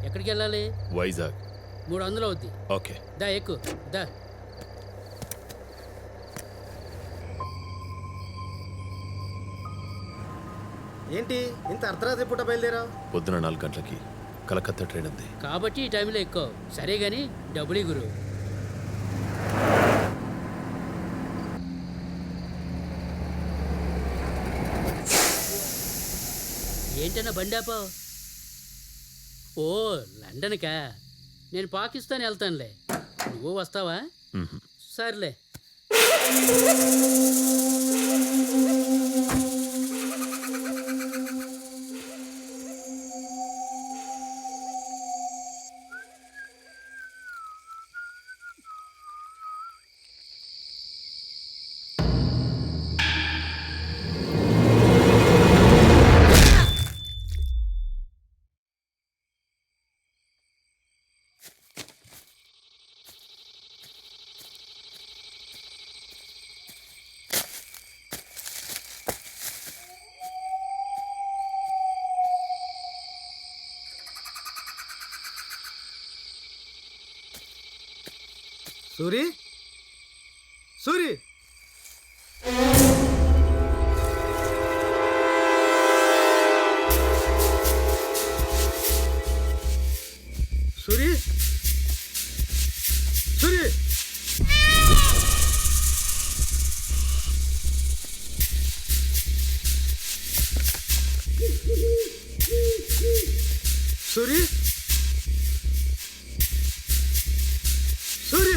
ఎక్కడికి వెళ్ళాలి? వైజాగ్. 300 అవుద్ది. ఓకే. దా ఎక్కు దా. ఏంటి ఇంత అర్ధరాత్రి పూట బయలుదేరా? పొద్దున 4 గంటలకి కలకత్తా ట్రైన్ ఉంది. కాబట్టి ఈ టైంలో ఎక్కువ. సరే గాని డబ్బులు గురు. ఏంటన్నా బండాపో? ఓ లండన్కా? నేను పాకిస్తాన్ వెళ్తానులే. నువ్వు వస్తావా? సర్లే. సూరి సూరి సూరి సూరి సూరి సూరి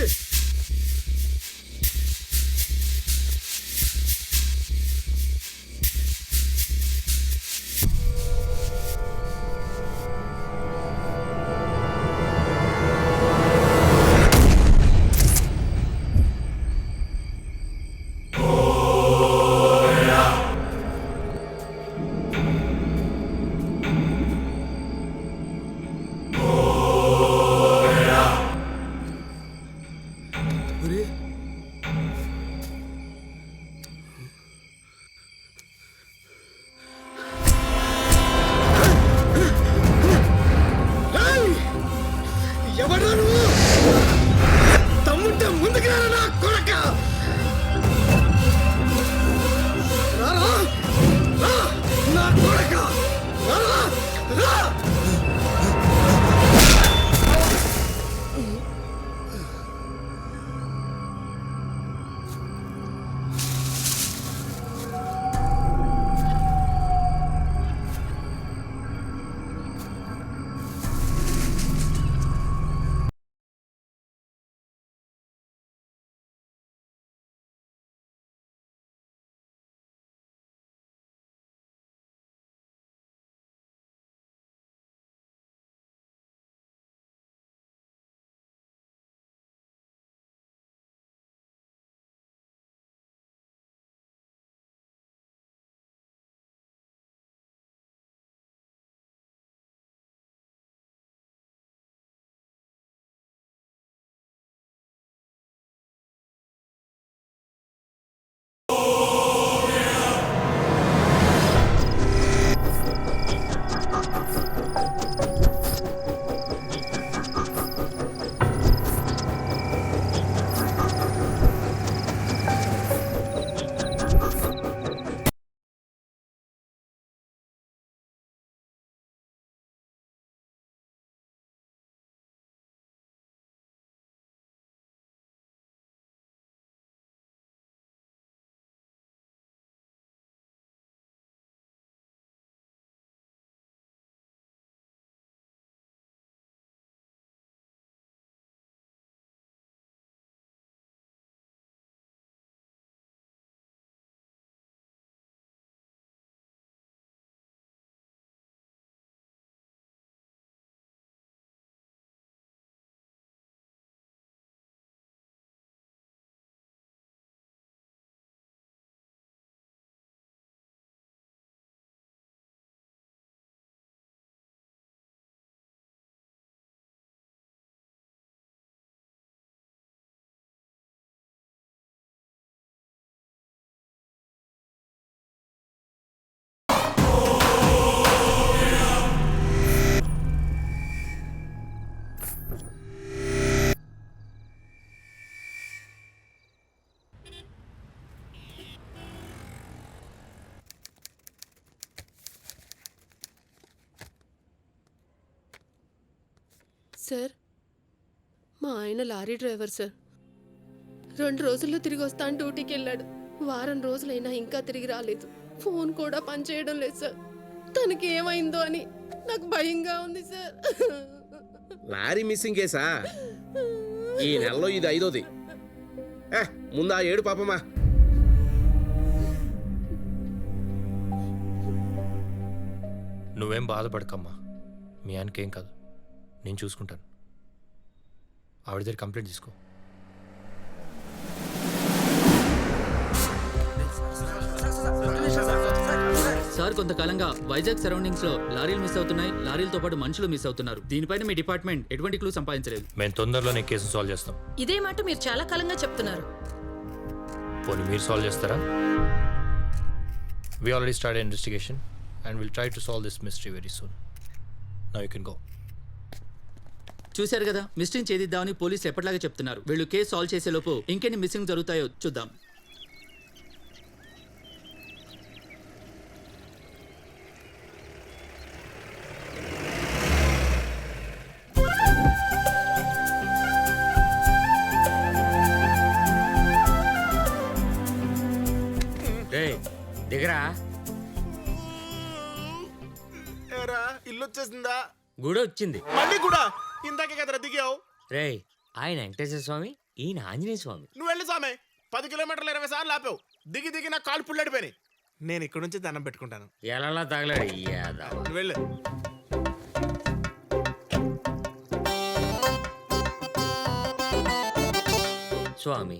సార్ మా ఆయన లారీ డ్రైవర్ సార్. 2 రోజుల్లో తిరిగి వస్తా అని డ్యూటీకి వెళ్ళాడు. వారం రోజులైనా ఇంకా తిరిగి రాలేదు. ఫోన్ కూడా పనిచేయడం లేదు సార్. తనకి ఏమైందో అని నాకు భయంగా ఉంది సార్. లారీ మిస్సింగ్ కేసా? ఈ నెలలో ఇది 5వ. ముందు ఆ 7 పాపమా. నువ్వేం బాధపడకమ్మా, మీ ఆయనకేం కాదు, నేను చూసుకుంటాను. ఆవిడ దగ్గర కంప్లైంట్ తీసుకో. సార్, కొంతకాలంగా వైజాగ్ సరౌండింగ్స్ లో లారీలు మిస్ అవుతున్నాయి, లారీలతో పాటు మనుషులు మిస్ అవుతున్నారు. దీనిపైన మీ డిపార్ట్మెంట్ ఎటువంటి క్లూ సంపాదించలేదు. మేము తొందరలోనే కేసు సాల్వ్ చేస్తాం. ఇదే మాట మీరు చాలా కాలంగా చెప్తున్నారు. పోనీ మీరు సాల్వ్ చేస్తారా? We already started investigation and we'll try to solve this mystery very soon. Now you can go. చూశారు కదా, మిస్టరీని ఛేదిద్దామని పోలీసులు ఎప్పటిలాగా చెప్తున్నారు. వీళ్ళు కేసు సాల్వ్ చేసే లోపు ఇంకెన్ని మిస్సింగ్ జరుగుతాయో చూద్దాం. దిగరా. ఇల్లు వచ్చేసిందా? గుడి వచ్చింది. మళ్ళీ కూడా ఇందాకే కదరా దిగావు. రే, ఆయన వెంకటేశ్వర స్వామి, ఈయన ఆంజనేయ స్వామి. నువ్వు వెళ్ళి స్వామి. 10 కిలోమీటర్లు 20 సార్లు ఆపావు. దిగి దిగి నా కాలు పుల్లడిపోయినాయి. నేను ఇక్కడ నుంచి దండం పెట్టుకుంటాను. ఎలా తగలాడు ఈ యాదవ. నువ్వు వెళ్ళు. స్వామి,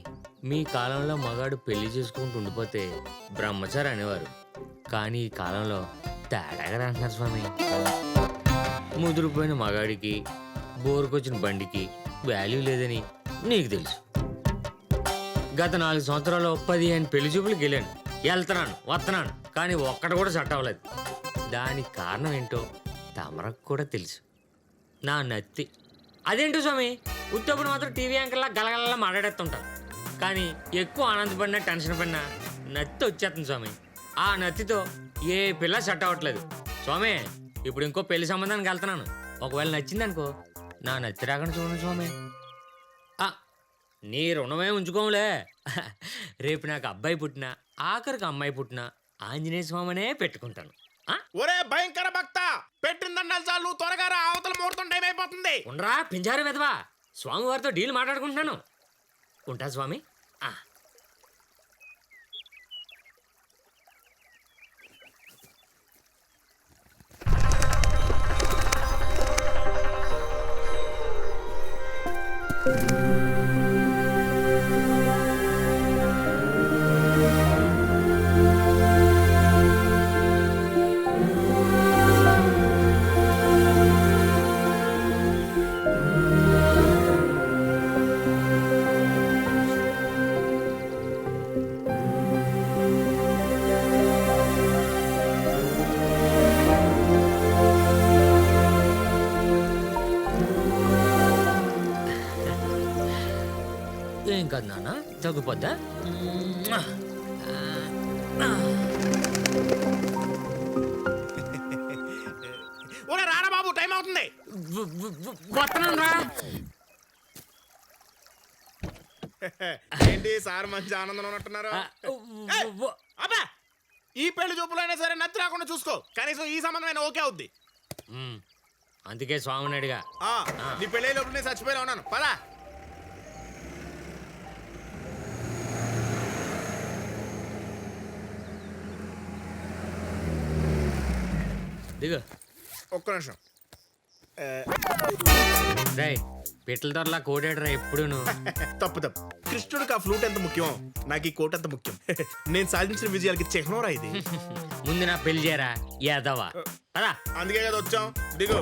మీ కాలంలో మగాడు పెళ్లి చేసుకుంటూ ఉండిపోతే బ్రహ్మచారి అనేవారు. కానీ ఈ కాలంలో తేడాగా అంటున్నారు స్వామి. ముదిరిపోయిన మగాడికి, బోరుకొచ్చిన బండికి వాల్యూ లేదని నీకు తెలుసు. గత 4 సంవత్సరాల్లో 15 పెళ్లి చూపులకు వెళ్ళాను. వెళ్తున్నాను, వస్తున్నాను, కానీ ఒక్కటి కూడా సెట్ అవ్వలేదు. దానికి కారణం ఏంటో తమరకు కూడా తెలుసు. నా నత్తి. అదేంటో స్వామి, ఉత్తప్పుడు మాత్రం టీవీ యాంకర్లా గలగలలా మాట్లాడేస్తుంటాను. కానీ ఎక్కువ ఆనందపడినా టెన్షన్ పడినా నత్తి వచ్చేస్తుంది స్వామి. ఆ నత్తితో ఏ పిల్ల సెట్ అవ్వట్లేదు స్వామి. ఇప్పుడు ఇంకో పెళ్లి సంబంధానికి వెళ్తున్నాను. ఒకవేళ నచ్చిందనుకో, నా నత్తి రాకుండా చూడండి స్వామి. నీ రుణమే ఉంచుకోములే. రేపు నాకు అబ్బాయి పుట్టినా, ఆఖరికి అమ్మాయి పుట్టినా ఆంజనేయ స్వామినే పెట్టుకుంటాను. ఒరే భయంకర భక్త, పెట్టిందన్నాలు చాలు, త్వరగా రా, అవతల ముహూర్తం టైం అయిపోతుంది. ఉండరా పింజారు వెదవా, స్వామివారితో డీల్ మాట్లాడుకుంటున్నాను. ఉంటా స్వామి. ఏం కాదు నాన్న, తగ్గిపోద్దా? ఒరే రారా బాబు, టైం అవుతుంది. వస్తున్నాను రా. ఏంటి సార్ మంచి ఆనందంలో ఉన్నట్టున్నారు? అబ్బా, ఈ పెళ్లి చూపులైనా సరే నత్తి రాకుండా చూసుకో. కనీసం ఈ సంబంధమైనా ఓకే అవుద్ది. అందుకే స్వామిని అడిగా. నీ పెళ్లి లోపల నేను చచ్చిపోయినా ఉన్నాను. పదా. దిగు. ఒక్క నిమిషం. రేయ్, పిట్టల దొరలా కోడేడరా ఎప్పుడూను. తప్పు తప్పు. కృష్ణుడికి ఆ ఫ్లూట్ ఎంత ముఖ్యం, నాకు ఈ కోట్ ఎంత ముఖ్యం. నేను సాధించిన విజయాలకి చిహ్నోరా ఇది. ముందు నా పెళ్లి చేయరా యాదవా. పదా. అందుకే కదా వచ్చాం. దిగు.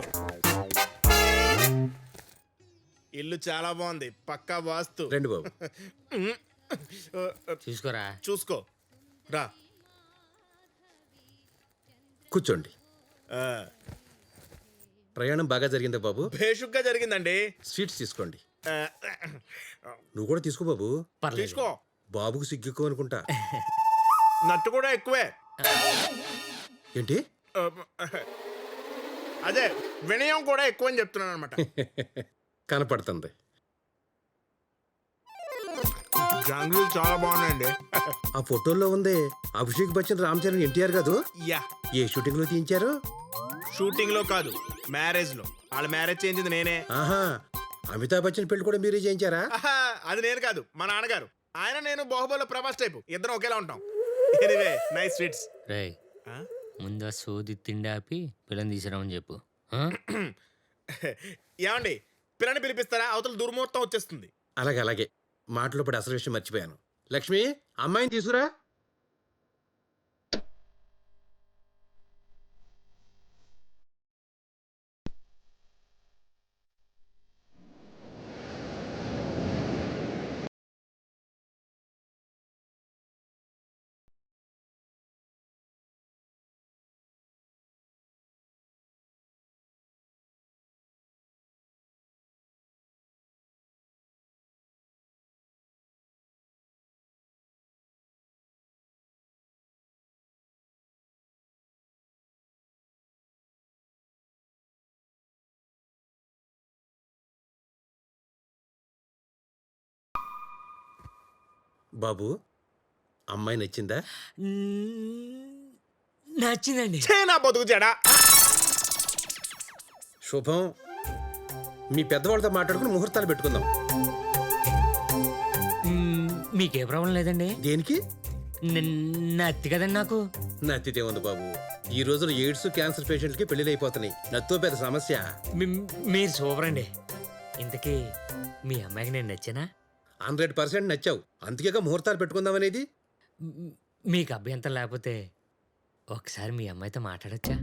ఇల్లు చాలా బాగుంది, పక్కా వాస్తు. రండి బాబు. చూసుకోరా. చూసుకో రా. కూర్చోండి. ప్రయాణం బాగా జరిగిందా బాబు? భేషుగ్గా జరిగిందండి. స్వీట్స్ తీసుకోండి. నువ్వు కూడా తీసుకో బాబు. తీసుకో. బాబుకు సిగ్గు అనుకుంటా. నట్టు కూడా ఎక్కువే. ఏంటి? అదే వినయం కూడా ఎక్కువ అని చెప్తున్నాను అనమాట. కనపడుతుంది. జంగులు చాలా బాగున్నాయండి. ఆ ఫోటోల్లో ఉంది అభిషేక్ బచ్చన్, రామ్ చరణ్, ఎన్టీఆర్ కాదు? యా, ఏ షూటింగ్ లో తీయించారు? షూటింగ్ లో కాదు, మ్యారేజ్ లో. వాళ్ళ మ్యారేజ్ చేయించింది నేనే. ఆహా, అమితాబ్ బచ్చన్ పెళ్లి కూడా మీరే చేయించారా? ఆహా, అది నేను కాదు, మా నాన్నగారు. ఆయన నేను బాహుబలిలో ప్రభాస్ టైపు, ఇద్దరం ఒకేలా ఉంటాం. Anyway, nice sweets. రే ముందు ఆ సోది తిండి ఆపి పిల్లని తీసుకురామని చెప్పు. ఆ? ఏమండి, పిల్లని పిలిపిస్తారా? అవతల దుర్ముహూర్తం వచ్చేస్తుంది. అలాగే అలాగే, మాటలో పడి అసలు విషయం మర్చిపోయాను. లక్ష్మి, అమ్మాయిని తీసుకురా. బాబు, అమ్మాయి నచ్చిందా? నచ్చిందండి. ఛే, నా బతుకు జడా. శుభం. మీ పెద్దవాళ్ళతో మాట్లాడుకుని ముహూర్తాలు పెట్టుకుందాం. మీకే ప్రాబ్లం లేదండి? దేనికి? నత్తి కదండి నాకు. నత్తితే ఉంది బాబు. ఈ రోజులు ఎయిడ్స్, క్యాన్సర్ పేషెంట్లకి పెళ్లిళ్ళు అయిపోతున్నాయి. నత్తో పెద్ద సమస్య. మీరు సూపర్ అండి. ఇంతకీ మీ అమ్మాయికి నేను నచ్చానా? 100% నచ్చావు. అందుకేగా ముహూర్తాలు పెట్టుకుందాం అనేది. మీకు అభ్యంతరం లేకపోతే ఒకసారి మీ అమ్మాయితో మాట్లాడచ్చా?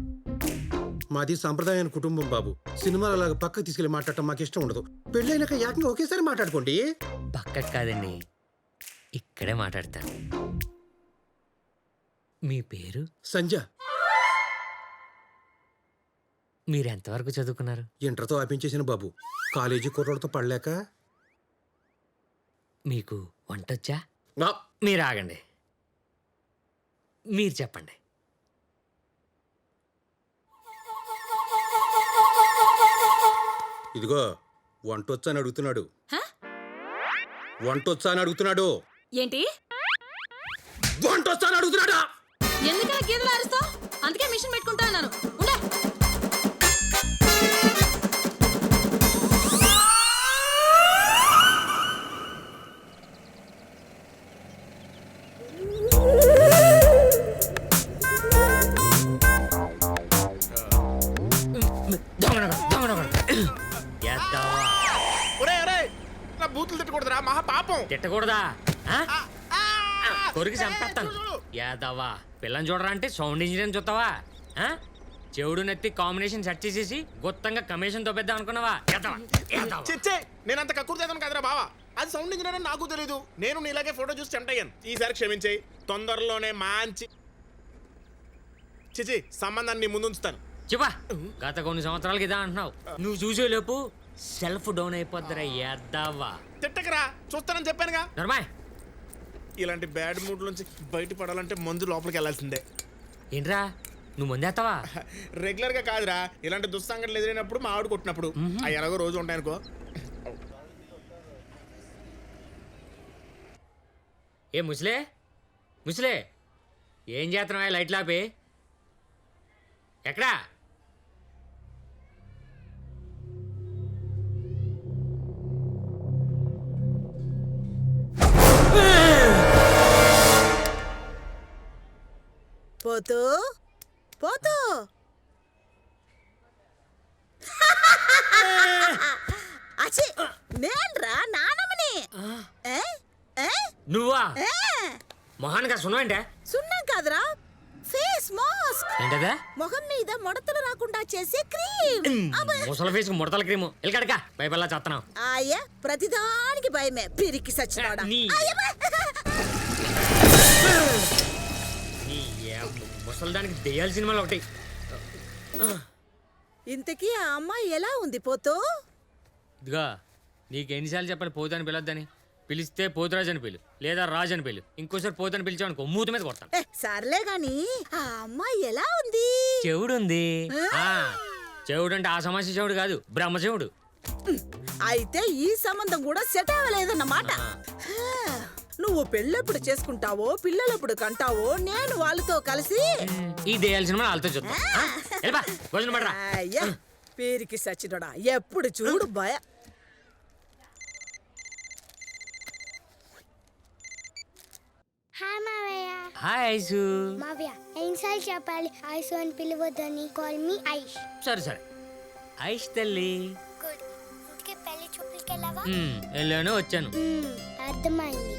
మాది సాంప్రదాయాన్ని కుటుంబం బాబు. సినిమాలు అలాగ పక్కకు తీసుకెళ్లి మాట్లాడటం మాకు ఇష్టం ఉండదు. పెళ్ళైనాక ఏకంగా ఒకేసారి మాట్లాడుకోండి. పక్కకు కాదండి, ఇక్కడే మాట్లాడతాను. మీ పేరు? సంజ. మీరు ఎంతవరకు చదువుకున్నారు? ఇంటర్తో ఆపించేసిన బాబు. కాలేజీ కుర్రోళ్ళతో పడలేక. మీకు వంటొచ్చా? నా మీరు ఆగండి, మీరు చెప్పండి. ఇదిగో, వంటొచ్చా అని అడుగుతున్నాడు. వంటొచ్చా అని అడుగుతున్నాడు. ఏంటి? వంటొచ్చా అని అడుగుతున్నాడా? ఎందుకలా గీదలు అరుస్తావు? అందుకే మిషన్ పెట్టుకుంటా అన్నాను. ఉండే. ఒరే ఒరే, నా బూతులు తిట్టకూడదురా, మహా పాపం. తిట్టకూడదా? కొరికి చంపేస్తాను. యాదవ్వా, పిల్లని చూడరా అంటే సౌండ్ ఇంజనీర్ చూస్తావా? చెవుడు నెత్తి కాంబినేషన్ సెట్ చేసేసి గొత్తంగా కమిషన్ తోపేద్దాం అనుకున్నావా? చిచ్చే, నేను అంత కక్కురు చేద్దాను కదరా బావా. అది సౌండ్ ఇంజనీర్ అని నాకు తెలీదు. నేను నీలాగే ఫోటో చూసి చెంటయ్యాను. ఈసారి క్షమించేయి, తొందరలోనే మంచి చిచి సంబంధాన్ని ముందు ఉంచుతాను. చెప్పా, గత కొన్ని సంవత్సరాలకి ఇదా అంటున్నావు. నువ్వు చూసేలోపు సెల్ఫ్ డౌన్ అయిపోద్దిరా యాదవ్వా. తిట్టకరా, చూస్తానని చెప్పానుగా. నర్మాయ్, ఇలాంటి బ్యాడ్ మూడ్ నుంచి బయటపడాలంటే మందు లోపలికి వెళ్ళాల్సిందే. ఏంట్రా నువ్వు ముందేస్తావా? రెగ్యులర్ గా కాదురా, ఇలాంటి దుస్సంఘటనలు ఎదురైనప్పుడు మా ఆవిడ కొట్టినప్పుడు. అవి ఎలాగో రోజు ఉంటాయనుకో. ఏ ముసలే ముసలే, ఏం చేస్తున్నావా లైట్లు ఆపి? ఎక్కడా? పోతూ పోతూ అచ్చి, నేన్రా నానమ్మని. నువ్వా? మొహానికి సున్నమేంటే? సున్నం కాదురా, ఫేస్ మాస్క్. ఏంటదా? ముఖం మీద ముడతలు రాకుండా చేసే క్రీమ్. ముసల ఫేస్ ముడతల క్రీము ఎల్కడక భయపడలా చేస్తున్నావు. అయ్యా, ప్రతిదానికి భయమే, పిరికి సచ్చినోడా. ముసలి దెయ్యాల సినిమాలు ఒకటి. ఇంతకీ ఆ అమ్మాయి ఎలా ఉంది పోతూ? ఇదిగా నీకు ఎన్నిసార్లు చెప్పాలి పోతాను పిలొద్దని? పిలిస్తే పోతురాజు అని పిలు, లేదా రాజు అని పిలు. ఇంకోసారి పోతాను పిలిచావనుకో మూత మీద కొడతాను. సర్లే గాని ఆ అమ్మాయి ఎలా ఉంది? చెవుడు ఉంది. చెవుడు అంటే ఆ సమస్య చెవుడు కాదు, బ్రహ్మ చెవుడు. అయితే ఈ సంబంధం కూడా సెట్ అవ్వలేదన్నమాట. నువ్వు పెళ్ళెప్పుడు చేసుకుంటావో పిల్లలెప్పుడు కంటావో నేను వాళ్ళతో కలిసి ఈ దేయాల్సిన సినిమా వాళ్ళతో చూద్దాం. వెళ్ళిపా, భోజనం పడరా. అయ్యా పేరుకి సచ్చినోడా ఎప్పుడు చూడు భయ. హాయ్ మావయ్య. Hi ice. మావయ్య ఎన్నిసార్లు చెప్పాలి ఐసు అని పిలవద్దని? Call me Aish. సరే సరే ఐష్ తల్లి. గుడ్. ఇంటికి పెళ్లి చూపులకి వెళ్ళావా? వెళ్ళాను వచ్చాను. అర్థమైంది.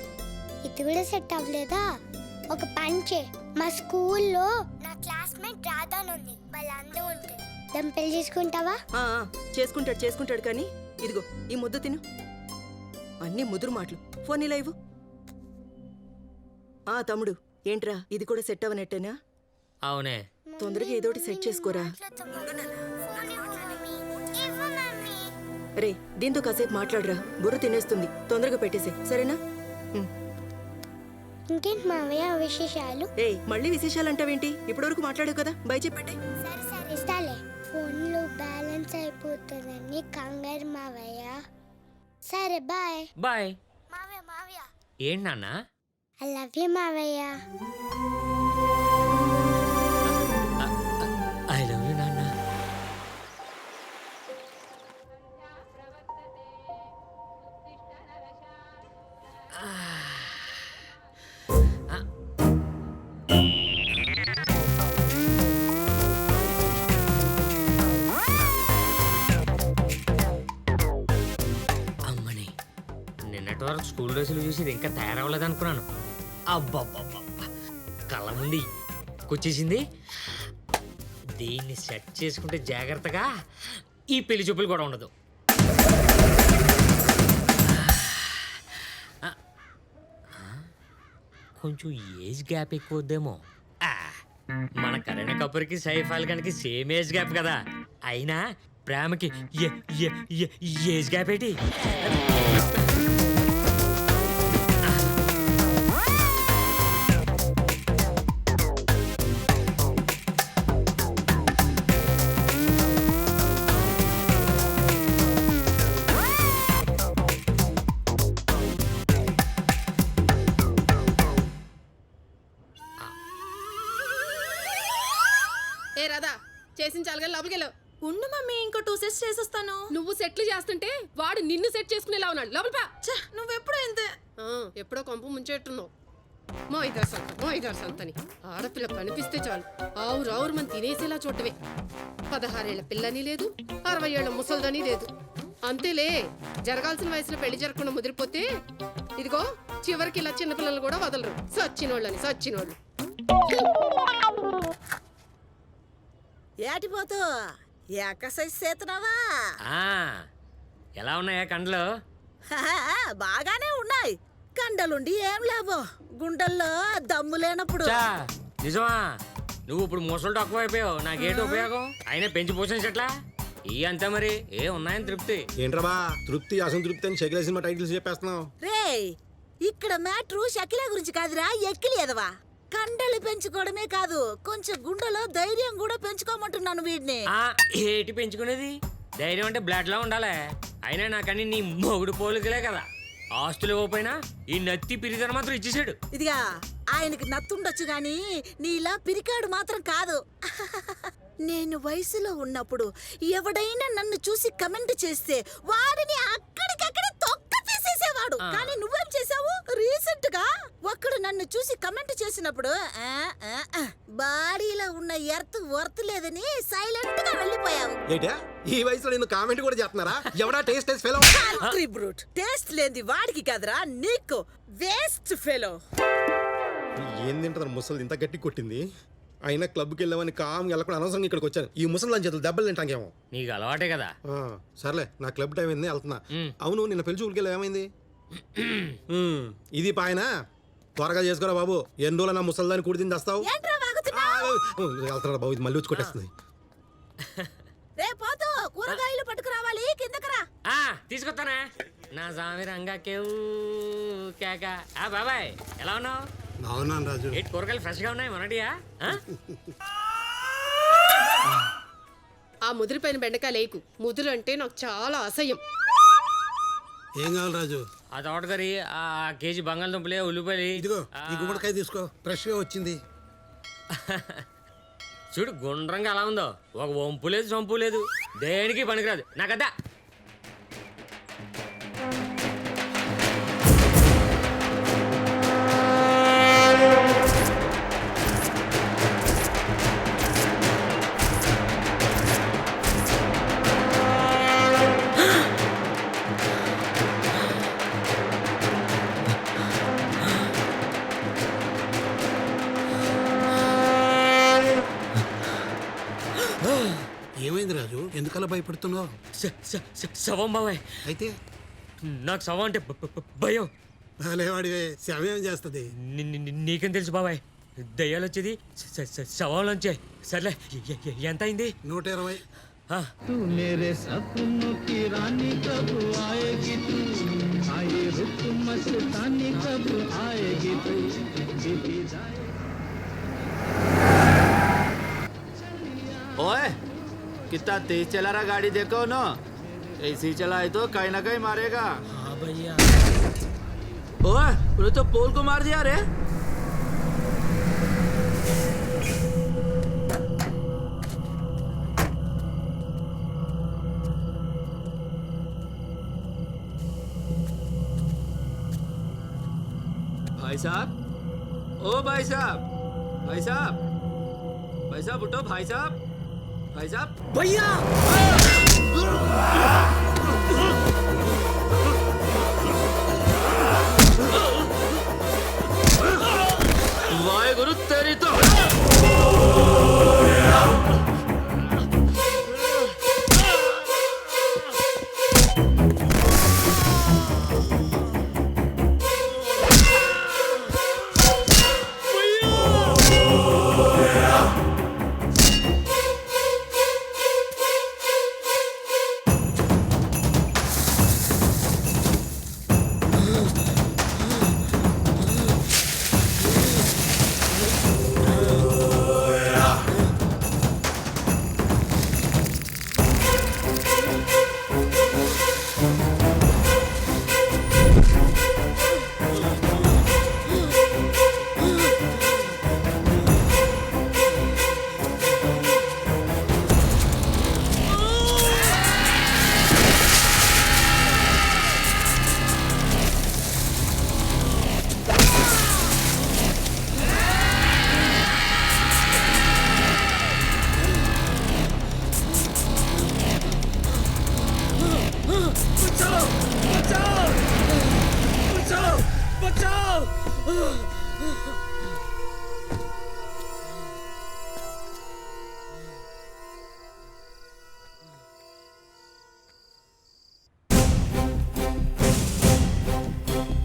ఇది కూడా సెట్ అవ్వలేదా? ఒక పని చే, మా స్కూల్లో నా క్లాస్మేట్ రాధాన్ ఉంది, వాళ్ళందరూ ఉంటుంది. దాన్ని పెళ్లి చేసుకుంటావా? చేసుకుంటాడు కానీ ఇదిగో ఈ ముద్ద తిను. అన్ని ముదురు మాటలు. ఫోన్ ఇలా ఇవ్వు. తమ్ముడు ఏంట్రా ఇది కూడా సెట్ అవ్వనట్టేనా? అవునే. తొందరగా ఏదోటి సెట్ చేసుకోరా. ఫోన్ ఇవ్వు మమ్మీ. ఇవ్వు మమ్మీ. రే దీంతో కాసేపు మాట్లాడరా, బుర్ర తినేస్తుంది. తొందరగా పెట్టేసే సరేనా? ఇంకేంటి మావయ్య విశేషాలు? మళ్ళీ విశేషాలంటావేంటి? ఇప్పటివరకు మాట్లాడావు కదా, బై చెప్పండి. సరే సరే ఇస్తాలే. ఫోన్లో బ్యాలెన్స్ అయిపోతుందని కంగారు మావయ్య. సరే బాయ్. బాయ్. మావయ్య మావయ్య ఏంటి నాన్న? ఐ లవ్ యూ మావయ్య. ఐ లవ్ యూ నాన్న. అమ్మని నిన్నటి వరకు స్కూల్ డ్రెస్సులు చూసి ఇది ఇంకా తయారవ్వలేదు అనుకున్నాను. అబ్బబ్బబ్బబ్బా, కళ్ళ ముందు వచ్చేసింది. దీన్ని సెట్ చేసుకుంటే జాగ్రత్తగా ఈ పెళ్లి చూపులు కూడా ఉండదు. కొంచెం ఏజ్ గ్యాప్ ఎక్కువ వద్దేమో. మన కరీనా కపూర్కి సైఫ్ అలీ ఖాన్కి సేమ్ ఏజ్ గ్యాప్ కదా. అయినా ప్రేమకి ఏజ్ గ్యాప్ ఏంటి? ఏ రాధా చేసిన చాలుగా లోపలికి వెళ్ళావు. ఉండు మమ్మీ, ఇంకో 2 సెట్స్ చేసేస్తాను. నువ్వు సెట్లు చేస్తుంటే వాడు నిన్ను సెట్ చేసుకునేలా ఉన్నాడు. లోపల నువ్వెప్పుడు ఇంతే. ఎప్పుడో కొంప ముంచెట్టున్నావు. మో ఇద్దరు సంతని ఆడపిల్ల కనిపిస్తే చాలు ఆవురావురు మనం తినేసేలా చూడటమే. 16 ఏళ్ల పిల్లని లేదు, 60 ఏళ్ల ముసల్దని లేదు. అంతేలే, జరగాల్సిన వయసులో పెళ్లి జరగకుండా ముదిరిపోతే ఇదిగో చివరికి ఇలా చిన్నపిల్లలు కూడా వదలరు. సచ్చినోళ్ళు. ఏటిపోతూ ఎక్సర్సైజ్ చేస్తున్నావా? ఎలా ఉన్నాయా కండ్లు? బాగానే ఉన్నాయి. కండలుండి ఏం లాభం, గుండెల్లో దమ్ము లేనప్పుడు. నిజమా? నువ్వు ఇప్పుడు ముసలు తక్కువ అయిపోయావు, నాకేంటి ఉపయోగం? అయినా పెంచి పోషించట్లా ఈ అంతే మరి. ఏ ఉన్నాయని తృప్తి ఏంట్రా తృప్తి అసంతృప్తి అని షకిల సినిమా టైటిల్స్ చెప్పేస్తున్నావు. రే ఇక్కడ మ్యాట్రు షకిల గురించి కాదురా, ఎక్కిలి ఎదవా. కండలు పెంచుకోవడమే కాదు, కొంచెం గుండెలో ధైర్యం కూడా పెంచుకోమంటున్నాను వీడిని. ఏటి పెంచుకునేది? ధైర్యం అంటే బ్లడ్ లా ఉండాలి. అయినా నాకని నీ మొగుడు పోలికలే కదా. ఆస్తులు ఇవ్వకపోయినా ఈ నత్తి పిరిదన మాత్రం ఇచ్చేసాడు. ఇదిగా ఆయనకి నత్తుండొచ్చు గాని నీలా పిరికాడు మాత్రం కాదు. నేను వయసులో ఉన్నప్పుడు ఎవడైనా నన్ను చూసి కమెంట్ చేస్తే వాడిని అక్కడికక్కడే తొక్క తీసేసేవాడు. కానీ నువ్వేం చేసావు? రీసెంట్ గా ఒక్కడు నన్ను చూసి కమెంట్ చేసినప్పుడు బాడీలో ఉన్న ఎర్త్ వర్త్ లేదని సైలెంట్ గా వెళ్ళిపోయావు. ఏంటా ఈ వయసులో నేను కామెంట్ కూడా చేస్తున్నారా? ఎవడా టేస్ట్ ఫెలో? బ్రూట్ టేస్ట్ లేని వాడికి కాదురా నీకు, వేస్ట్ ఫెలో. ఏం తింటారు ముసలి ఇంత గట్టి కొట్టింది? అయినా క్లబ్కి వెళ్ళామని కామ్ వెళ్ళకుండా అనవసరంగా ఇక్కడికి వచ్చాను. ఈ ముసలి చేతులు దెబ్బలు తింటాకేమో. నీకు అలవాటే కదా. సర్లే నా క్లబ్ టైం అయింది, వెళ్తున్నా. అవును నిన్న పెళ్లి చూపులకి వెళ్ళా, ఏమైంది? ఇది పాయన త్వరగా చేసుకోరా బాబు. ఎన్ని రోజులు నా ముసలిదాన్ని కూడి తిని తెస్తావు? వెళ్తున్నా బాబు, ఇది మళ్ళీ వచ్చి కొట్టేస్తుంది. రేపోతూ కూరగాయలు పట్టుకురావాలి, కిందకరా. తీసుకొస్తానే నా స్వామి రంగా కేవు కేక. బాబాయ్ ఎలా ఉన్నావు? బాగున్నాను రాజు. కూరగాయలు ఫ్రెష్ గా ఉన్నాయి మొన్నటియా? ఆ ముదిరిపోయిన బెండకాయ లేకు. ముదురు అంటే నాకు చాలా అసహ్యం. ఏం కావాలి రాజు? ఆ తోటకరి ఆ కేజీ బంగాళదుంపలే ఉల్లిపాయలు ఇదిగో ఈ గుమ్మడికాయ తీసుకో, ఫ్రెష్గా వచ్చింది. చూడు గుండ్రంగా ఎలా ఉందో, ఒక వంపు లేదు సొంపు లేదు, దేనికి పనికిరాదు నాకద్దా. ఏమైంది రాజు? ఎందుకలా భయపడుతున్నావు? శవం బాబాయ్. అయితే నాకు శవం అంటే భయం. లేవాడివే, శవం చేస్తుంది. నీకేం తెలుసు బాబాయ్? దయ్యాలు వచ్చేది శవంలో వచ్చాయి. సర్లే ఎంత అయింది? 120. ओए कितना तेज चला रहा गाड़ी, देखो ना, ऐसे ही चलाए तो कहीं ना कहीं मारेगा। हाँ भैया। ओए उन्हें तो पोल को मार दिया रे। भाई साहब, ओ भाई साहब, भाई साहब, भाई साहब उठो, भाई साहब, भाई साहब, भैया वाहे गुरु तेरी तो।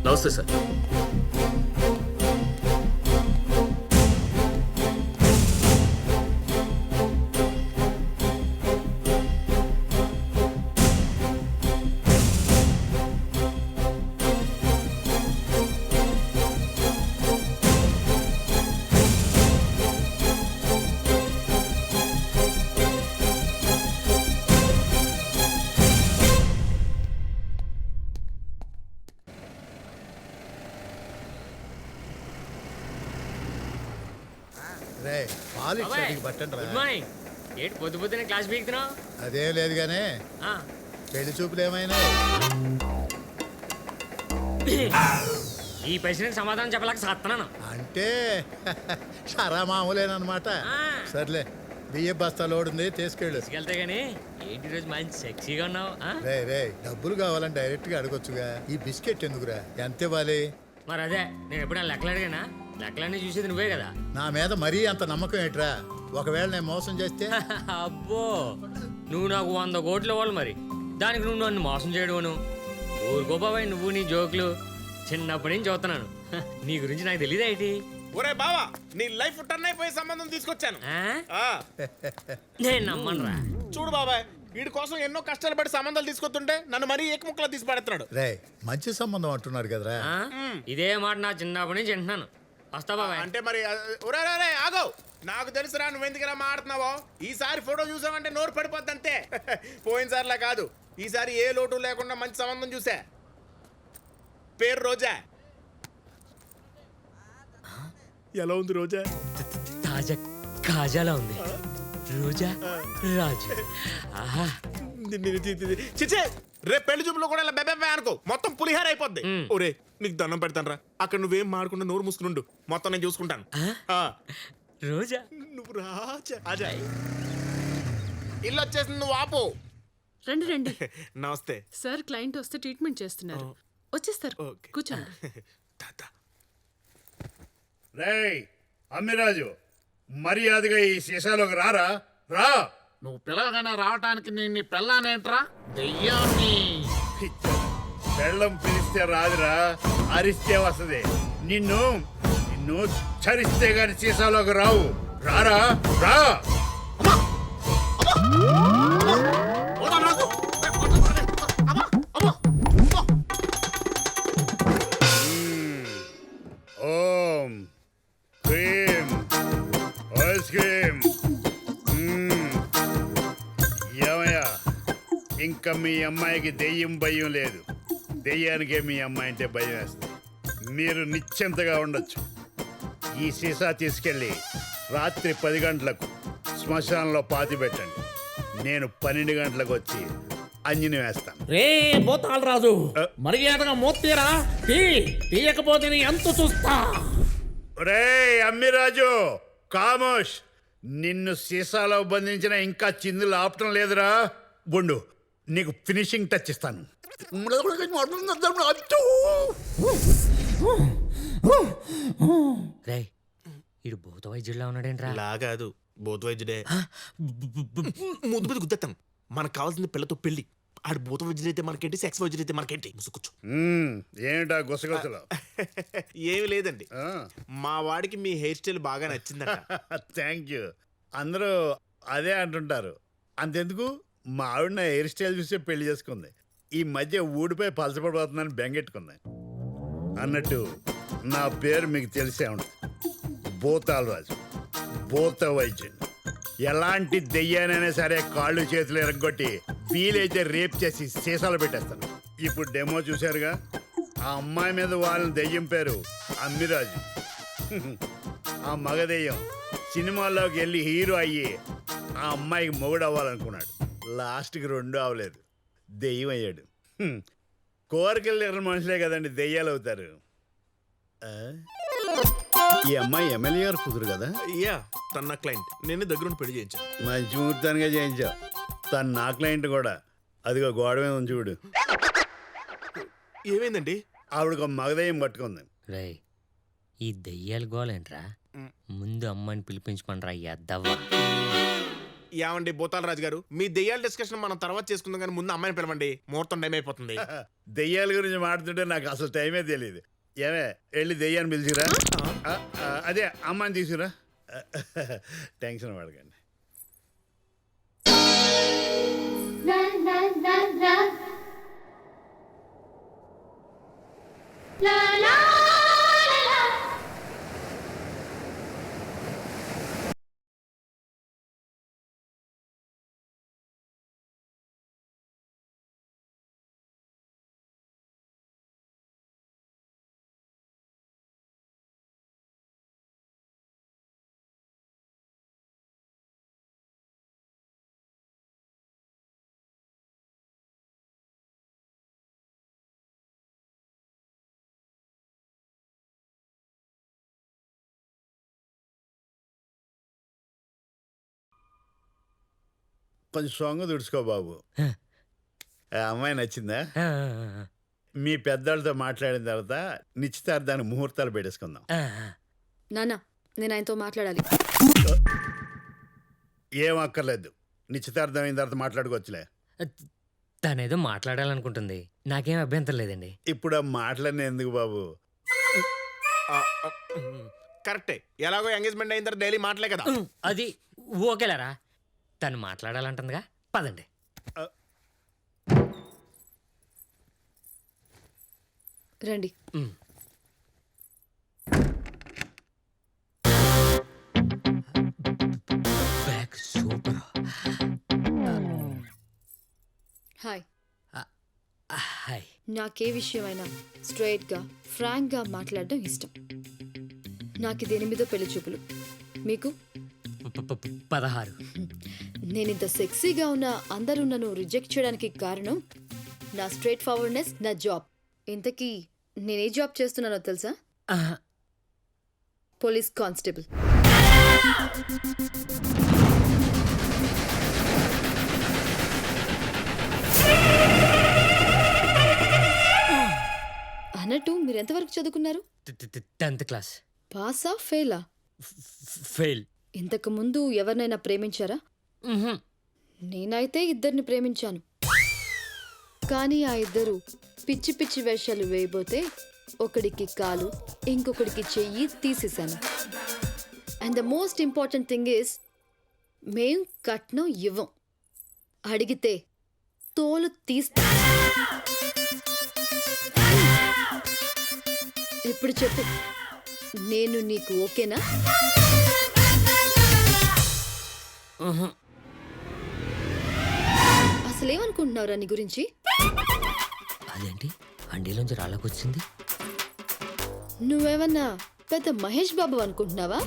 నమస్తే సార్. Good morning. ఏంటి పొద్దు పొద్దునే క్లాస్ పీకుతున్నావు? అదేం లేదు గానే, పెళ్లి చూపులు ఏమైనా? ఈ ప్రశ్నకి సమాధానం చెప్పలేక సత్తనాను. అంటే షరా మామూలేనమాట. సర్లే, బియ్య బస్తా లోడ్ ఉంది, తీసుకెళ్ళు. తీసుకెళ్తే గానీ ఏంటి రోజు మంచి సెక్సీగా ఉన్నావు. రే రే, డబ్బులు కావాలని డైరెక్ట్ గా అడగొచ్చుగా, ఈ బిస్కెట్ ఎందుకురా? ఎంత ఇవ్వాలి? మరి అదే నేను ఎప్పుడైనా లెక్కలు అడిగానా? లెక్కలన్నీ చూసేది నువ్వే కదా. నా మీద మరీ అంత నమ్మకం ఏంట్రా? ఒకవేళ నేను మోసం చేస్తే? అబ్బో, నువ్వు నాకు 100 కోట్లు ఇవ్వాలి, మరి దానికి నువ్వు నన్ను మోసం చేయడం. ఊరుకో బాబాయ్, నువ్వు నీ జోకులు చిన్నప్పటి నుంచి చూస్తున్నాను. నీ గురించి నాకు తెలియదు ఏంటి? ఒరే బావా, నీ లైఫ్ టర్న్ అయిపోయే సంబంధం తీసుకొచ్చాను. నేను నమ్మనురా. చూడు బాబాయ్, వీడి కోసం ఎన్నో కష్టాలు పడి సంబంధాలు తీసుకొస్తుంటే నన్ను మరీ ఏకముక్కలా తీసి పడేస్తున్నాడు. రే, మంచి సంబంధం అంటున్నారు కదరా. ఇదే మాట నా చిన్నప్పటి నుంచి వింటున్నాను. వస్తా బాబాయ్. అంటే మరి ఒరే ఆగో, నాకు తెలుసురా నువ్వెందుకురా మాడుతున్నావో. ఈసారి ఫోటో చూసావంటే నోరు పడిపోద్ది అంతే. పోయినసారిలా కాదు, ఈసారి ఏ లోటు లేకుండా మంచి సంబంధం చూసా. పేరు రోజా. ఎలా ఉంది రోజా? తాజా కాజాలా ఉంది. రోజా రాజు. ఆహా. చిచ్చే, రేపు పెళ్లి చూపులో కూడా ఇలా బెబ్బే అనుకో, మొత్తం పులిహార అయిపోద్ది. ఒరే నీకు దండం పెడతాను రా, అక్కడ నువ్వేం మాడకుండా నోరు మూసుకునుండు, మొత్తం నేను చూసుకుంటాను. రోజా నువ్వు రాజా. అజా ఇల్లు వచ్చేసింది, నువ్వు ఆపు. రండి రండి. నమస్తే సార్ క్లయింట్ వస్తే ట్రీట్మెంట్ చేస్తున్నారు. వచ్చేస్తారు, కూర్చోండి. రేయ్ అమ్మిరాజు, మర్యాదగా ఈ సీసాలోకి రారా. రా. నువ్వు పిల్లగానే రావటానికి నేను నీ పిల్లానేంట్రా దెయ్యాన్ని. బెల్లం పిలిస్తే రాదురా, అరిస్తే వస్తుంది. నిన్ను చరిస్తే గాని సీసాలోకి రావు. రారా రా. ఓం క్రీం ఐస్ క్రీం. ఏమయ్యా, ఇంకా మీ అమ్మాయికి దెయ్యం భయం లేదు. దెయ్యానికే మీ అమ్మాయి అంటే భయం వేస్తుంది. మీరు నిశ్చింతగా ఉండొచ్చు. ఈ సీసా తీసుకెళ్ళి రాత్రి 10 గంటలకు శ్మశానంలో పాతి పెట్టండి. నేను 12 గంటలకు వచ్చి అంజని వేస్తాను. రే పోతాలు రాజు, మర్యాదగా మోత్తీరా, తీయకపోతే నీ ఎంత చూస్తా. రే అమ్మిరాజు, కామోష్. నిన్ను సీసాలో బంధించిన ఇంకా చిందులు ఆపటం లేదురా. బొండు, నీకు ఫినిషింగ్ టచ్ ఇస్తాను. రే ఇడు భూత వైద్యుడిలా ఉన్నాడేంట్రా? లాగాదు, భూత వైద్యుడే. ముద్దు మీద గుద్దేస్తాం. మనకు కావాల్సింది పిల్లతో పెళ్లి. ఆడు భూత వైద్యుడు అయితే మనకేంటి, సెక్స్ వైద్యుడు అయితే మనకేంటి. ముసుకొచ్చు. ఏంటా గుసగుసలు? ఏమి లేదండి, మా వాడికి మీ హెయిర్ స్టైల్ బాగా నచ్చిందట. Thank you. అందరూ అదే అంటుంటారు. అంతెందుకు, మా ఆవిడ నా హెయిర్ స్టైల్ చూసే పెళ్లి చేసుకుంది. ఈ మధ్య ఊడిపై పలసపడిపోతుందని బెంగెట్టుకుంది. అన్నట్టు నా పేరు మీకు తెలిసే ఉంటుంది, భూతాల రాజు, భూత వైద్యుడు. ఎలాంటి దెయ్యానైనా సరే కాళ్ళు చేతులు ఎరగొట్టి వీలైతే రేప్ చేసి సీసాలు పెట్టేస్తాను. ఇప్పుడు డెమో చూశారుగా, ఆ అమ్మాయి మీద వాళ్ళని దెయ్యం పేరు అమ్మిరాజు. ఆ మగ దెయ్యం సినిమాల్లోకి వెళ్ళి హీరో అయ్యి ఆ అమ్మాయికి మొగుడు అవ్వాలనుకున్నాడు. లాస్ట్కి 2 అవ్వలేదు, దెయ్యం అయ్యాడు. కోరికలు లేని మనుషులే కదండి దెయ్యాలు అవుతారు. ఈ అమ్మాయి ఎమ్మెల్యే గారు కుదురు కదా? యా, తన నా క్లయింట్. నేను దగ్గరుండి పెళ్లి చేయించాను. మంచి ముహూర్తానిగా చేయించావు. తను నా క్లయింట్ కూడా. అదిగో గోడ మీద ఉంది చూడు. ఏమైందండి? ఆవిడకు మగదయ్యం పట్టుకుంది. రే ఈ దెయ్యాలు గోలేంట్రా? ముందు అమ్మని పిలిపించమనరా ఎద్దవ్వా. ఏమండి భూతాల రాజు గారు, మీ దెయ్యాల డిస్కషన్ మనం తర్వాత చేసుకుందాం, కానీ ముందు అమ్మాయిని పిలవండి, ముహూర్తం టైం అయిపోతుంది. దెయ్యాల గురించి మాట్లాడుతుంటే నాకు అసలు టైమే తెలియదు. ఏమే, వెళ్ళి దెయ్యాన్ని పిలిచిరా. అదే అమ్మాయిని తీసుకురా. టెన్షన్ పడకండి. కొంచెం సొంగ దుడుచుకో బాబు. అమ్మాయి నచ్చిందా? మీ పెద్దవాళ్ళతో మాట్లాడిన తర్వాత నిశ్చితార్థానికి ముహూర్తాలు పెట్టేసుకుందాం. నాన్న, నేను ఆయనతో మాట్లాడాలి. ఏం అక్కర్లేదు, నిశ్చితార్థం అయిన తర్వాత మాట్లాడుకోవచ్చులే. తనేదో మాట్లాడాలనుకుంటుంది, నాకేం అభ్యంతరం లేదండి. ఇప్పుడు ఆ మాటలన్నీ ఎందుకు బాబు? కరెక్టే, ఎలాగో ఎంగేజ్మెంట్ అయిన తర్వాత డైలీ మాటలే కదా. అది ఓకేలారా, తను మాట్లాడాలంటుందిగా, పదండి. రండి. Hi hi. నాకే విషయమైనా స్ట్రైట్గా ఫ్రాంక్గా మాట్లాడడం ఇష్టం. నాకు ఇది 8వ పెళ్లి చూపులు. మీకు 16. నేను ఇంత సెక్సీగా ఉన్న అందరూ నన్ను రిజెక్ట్ చేయడానికి కారణం నా స్ట్రైట్ ఫార్వర్డ్నెస్, నా జాబ్. ఇంతకీ నేనే జాబ్ చేస్తున్నానో తెలుసా? Police constable. అన్నట్టు మీరు ఎంతవరకు చదువుకున్నారు? 10th class. పాసా ఫెయిలా? ఫెయిల్. ఇంతకు ముందు ఎవరినైనా ప్రేమించారా? నేనైతే 2 ప్రేమించాను. కానీ ఆ 2 పిచ్చి పిచ్చి వేషాలు వేయబోతే ఒకడికి కాలు, ఇంకొకడికి చెయ్యి తీసేశాను. And the most important thing is మేం కట్నం ఇవ్వం. అడిగితే తోలు తీస్తా. ఇప్పుడు చెప్పు, నేను నీకు ఓకేనా? అసలేమనుకుంటున్నావురా నీ గురించి? అదేంటి అండీలోంచి రాళ్ళకొచ్చింది? నువ్వేమన్నా పెద్ద మహేష్ బాబు అనుకుంటున్నావా?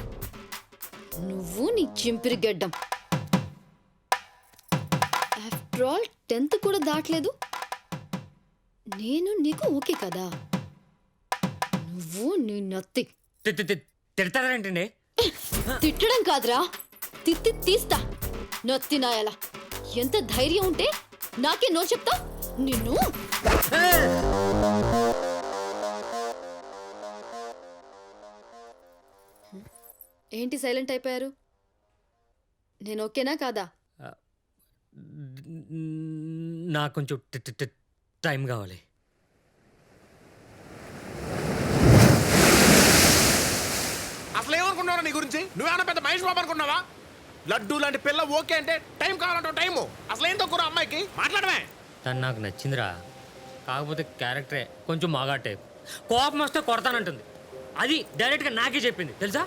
నువ్వు నీ చింపిరి గడ్డం. ఆఫ్టర్ ఆల్ 10th కూడా దాటలేదు. నేను నీకు ఓకే కదా? నువ్వు నీ నత్తి. తిడతారేంటండి? తిట్టడం కాదురా, తిత్తి తీస్తా. నత్తి నాయలా. ఎంత ధైర్యం ఉంటే నాకే నో చెప్తా? నిన్ను ఏంటి సైలెంట్ అయిపోయారు? నేను ఓకేనా కాదా? నాకు కొంచెం టైం కావాలి. అసలు ఏమనుకున్నావు నీ గురించి? నువ్వేమన్నా పెద్ద మహేష్ బాబు అనుకున్నావా? లడ్డూ లాంటి పిల్ల ఓకే అంటే టైం కావాలంటావు. టైము అసలు ఏం తక్కువ అమ్మాయికి? మాట్లాడమే. తను నాకు నచ్చిందిరా, కాకపోతే క్యారెక్టరే కొంచెం మాగా టైప్. కోపం వస్తే కొడతానంటుంది. అది డైరెక్ట్గా నాకే చెప్పింది తెలుసా?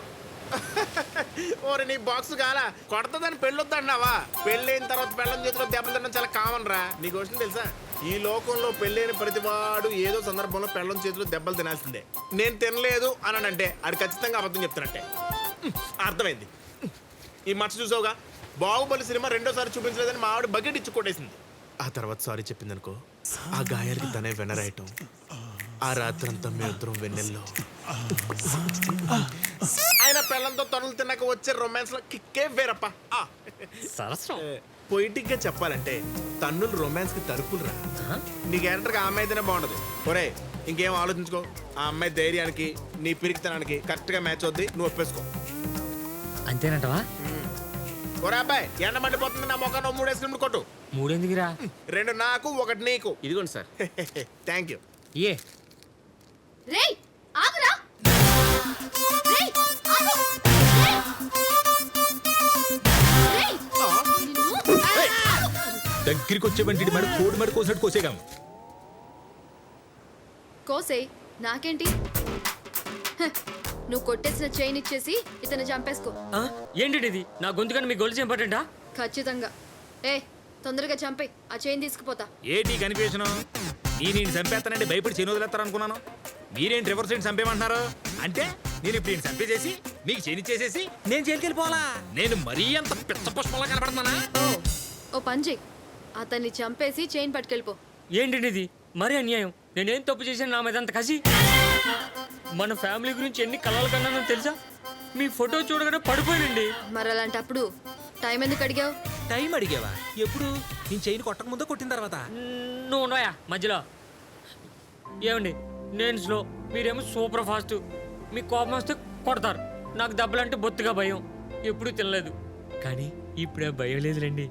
ఓరే నీ బాక్స్ కాలా కొడతదని పెళ్ళొద్దన్నావా? పెళ్ళైన తర్వాత పెళ్ళం చేతిలో దెబ్బలు తినడం చాలా కామన్ రా. నీకు వచ్చింది తెలుసా? ఈ లోకంలో పెళ్ళైన ప్రతివాడు ఏదో సందర్భంలో పెళ్ళం చేతిలో దెబ్బలు తినాల్సిందే. నేను తినలేదు అని అంటే అది ఖచ్చితంగా అబద్ధం చెప్తున్నట్టే. అర్థమైంది. ఈ మచ్చ చూసావుగా, బాహుబలి సినిమా 2వ సారి చూపించలేదని మా ఆవిడ బకెట్ ఇచ్చి కొట్టేసింది. ఆ తర్వాత సారీ చెప్పింది అనుకో, ఆ గాయాలకి తనే వెనరాయటం. ఆ రాత్రంతా మేమిద్దరం వెన్నెల్లో ఆయన పిల్లలతో తనులు తిన్నాక వచ్చే రొమాన్స్ లో కిక్కే వేరప్ప. సరస్వం. పొయిటిక్ గా చెప్పాలంటే తన్నులు రొమాన్స్ కి తరుపులు రా. నీ క్యారెక్టర్ కి ఆ అమ్మాయి అయితేనే బాగుంటది. ఒరే ఇంకేం ఆలోచించుకో, ఆ అమ్మాయి ధైర్యానికి నీ పిరికితనానికి కరెక్ట్ గా మ్యాచ్ అవుద్ది. నువ్వు ఒప్పేసుకో. అంతేనంటవా? ఒరే అబ్బాయి, ఎండ మండిపోతుంది, నా మొక్క 3 ఐస్ క్రీమ్లు కొట్టు. 3 ఎందుకురా? 2 నాకు, 1 నీకు. ఇదిగోండి సార్. Thank you. ఏ రేయ్ ఆగురా. రేయ్ ఆగు. రేయ్ దగ్గరికి వచ్చే బండి మేడం కోడి మేడ కోసినట్టు కోసేగాము. కోసే నాకేంటి? నువ్వు కొట్టేసిన చైన్ ఇచ్చేసి ఇతను చంపేసుకో. ఏంటి ఇది? నా గొంతుకని మీ గొలుసు ఇంపార్టెంటా? ఖచ్చితంగా. తొందరగా చంపే, ఆ చైన్ తీసుకుపోతా. ఏంటి కనిపించను? నేను చంపేస్తానండి భయపడి చేను వదిలేస్తారనుకున్నాను. మీరేంటి రివర్స్ ఏంటి చంపేమంటున్నారు? అంటే నేను ఇప్పుడు ఈయన చంపేసేసి మీకు చేని చేసేసి నేను జైలుకెళ్ళిపోవాలా? నేను మరీ అంత పిచ్చ పుష్పంలా కనపడుతున్నానా? ఓ పని చెయ్యి, అతన్ని చంపేసి చైన్ పట్టుకెళ్ళిపో. ఏంటి ఇది? మరీ అన్యాయం. నేనేం తప్పు చేశాను నా మీద అంత కసి? మన ఫ్యామిలీ గురించి ఎన్ని కలలు కన్నానో తెలుసా? మీ ఫోటో చూడగానే పడిపోయానండి. మరి అలాంటప్పుడు టైం ఎందుకు అడిగావు? టైం అడిగావా? ఎప్పుడు? నేను చైన్ కొట్టక ముందో కొట్టిన తర్వాత? నువ్వు ఉన్నాయా మధ్యలో? ఏమండి, నేను స్లో, మీరేమో సూపర్ ఫాస్ట్. మీకు కోపం వస్తే కొడతారు. నాకు దెబ్బలంటే బొత్తుగా భయం. ఎప్పుడూ తినలేదు. కానీ ఇప్పుడే భయం లేదులేండి.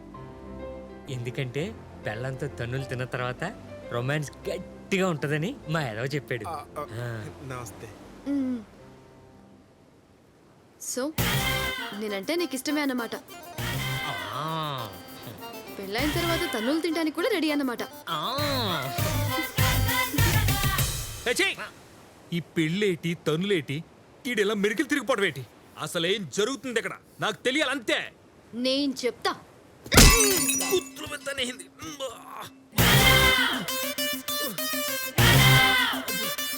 ఎందుకంటే పెళ్ళంతో తన్నులు తిన్న తర్వాత రొమాన్స్ గట్టిగా ఉంటుందని మా ఏదో చెప్పాడు. నమస్తే. సో నేనంటే నీకు ఇష్టమే అన్నమాట. పెళ్ళైన తర్వాత తన్నులు తినడానికి కూడా రెడీ అన్నమాట. ఈ పెళ్ళేటి తన్నులేటి ఈడెలా మెరికలు తిరిగిపోవడం ఏంటి? అసలేం జరుగుతుంది ఇక్కడ నాకు తెలియాలంతే. నేను చెప్తా. కుత్తులు మెత్తనేసింది.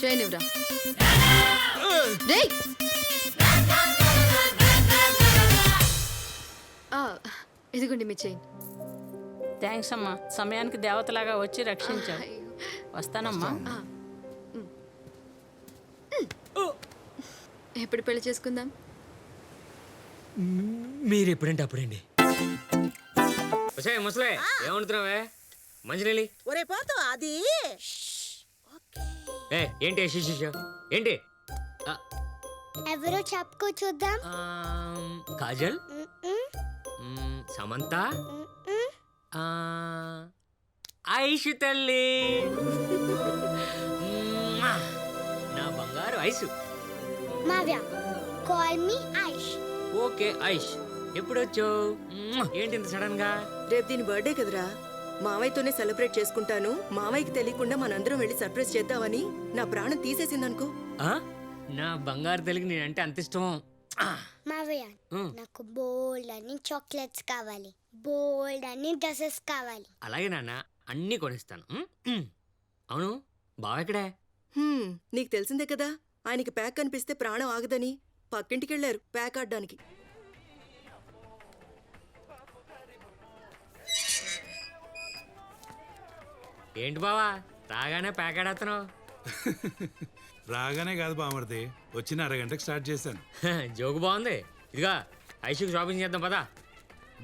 చేయనివ్వరా రేయ్ ఇదిగోండి మీ చైన్. థ్యాంక్స్ అమ్మా, సమయానికి దేవతలాగా వచ్చి రక్షించావు. వస్తానమ్మా. ఎప్పుడు పెళ్లి చేసుకుందాం? మీరు ఎప్పుడంటే అప్పుడండి. ముసలే ఏమంటున్నావే? మంచినీళ్ళి. ఒరే పోతు అది ఏంటి ఏంటి? ఎవరో చెప్పుకో చూద్దాం. కాజల్, సమంత, ఐషు తల్లి, నా బంగారు ఐషు. మావ్య, call me Aish. Okay Aish, ఎప్పుడు వచ్చావు? ఏంటి ఇంత సడన్ గా? రేపు దీని బర్త్డే కదరా, మావయ్యతోనే సెలబ్రేట్ చేసుకుంటాను. మావయ్యకి తెలియకుండా మనందరం వెళ్ళి సర్ప్రైజ్ చేద్దామని నా ప్రాణం తీసేసిందనుకో. నా బంగారు తల్లికి నేనంటే అంత ఇష్టం. మావయ్య, నాకు బోల్డ్ అని చాక్లెట్స్ కావాలి, బోల్డ్ అని డ్రెస్సెస్ కావాలి. అలాగే నాన్న, అన్నీ కొనిస్తాను. అవును, బావ ఎక్కడే? నీకు తెలిసిందే కదా, ఆయనకి ప్యాక్ కనిపిస్తే ప్రాణం ఆగదని పక్కింటికెళ్లారు ప్యాక్ ఆడడానికి. ఏంటి బావా రాగానే ప్యాక్ ఆడేస్తున్నావు? రాగానే కాదు బామర్ది, వచ్చిన అరగంటకు స్టార్ట్ చేశాను. జోకు బాగుంది. ఇదిగా ఐషుకి షాపింగ్ చేద్దాం పదా.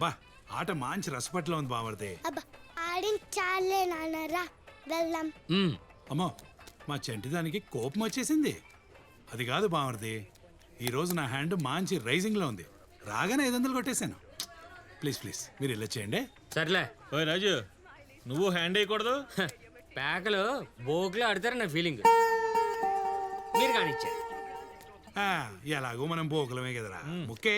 బా ఆట మంచి రసపట్లో ఉంది బామర్ది. అబ్బా ఆడించాలే నాన్నరా, వెళ్దాం. అమ్మో, మా చంటి దానికి కోపం వచ్చేసింది. అది కాదు బామర్ది, ఈరోజు నా హ్యాండ్ మంచి రైజింగ్ లో ఉంది. రాగానే 500 కొట్టేశాను. ప్లీజ్ ప్లీజ్ మీరు ఇలా చేయండి. సర్లే. ఓయ్ రాజు, నువ్వు హ్యాండ్ వేయకూడదు. ప్యాకలు బోకులో ఆడతారు నా ఫీలింగ్. మీరు కానిచ్చారు. ఎలాగో మనం బోకులమే కదరా. ముక్కే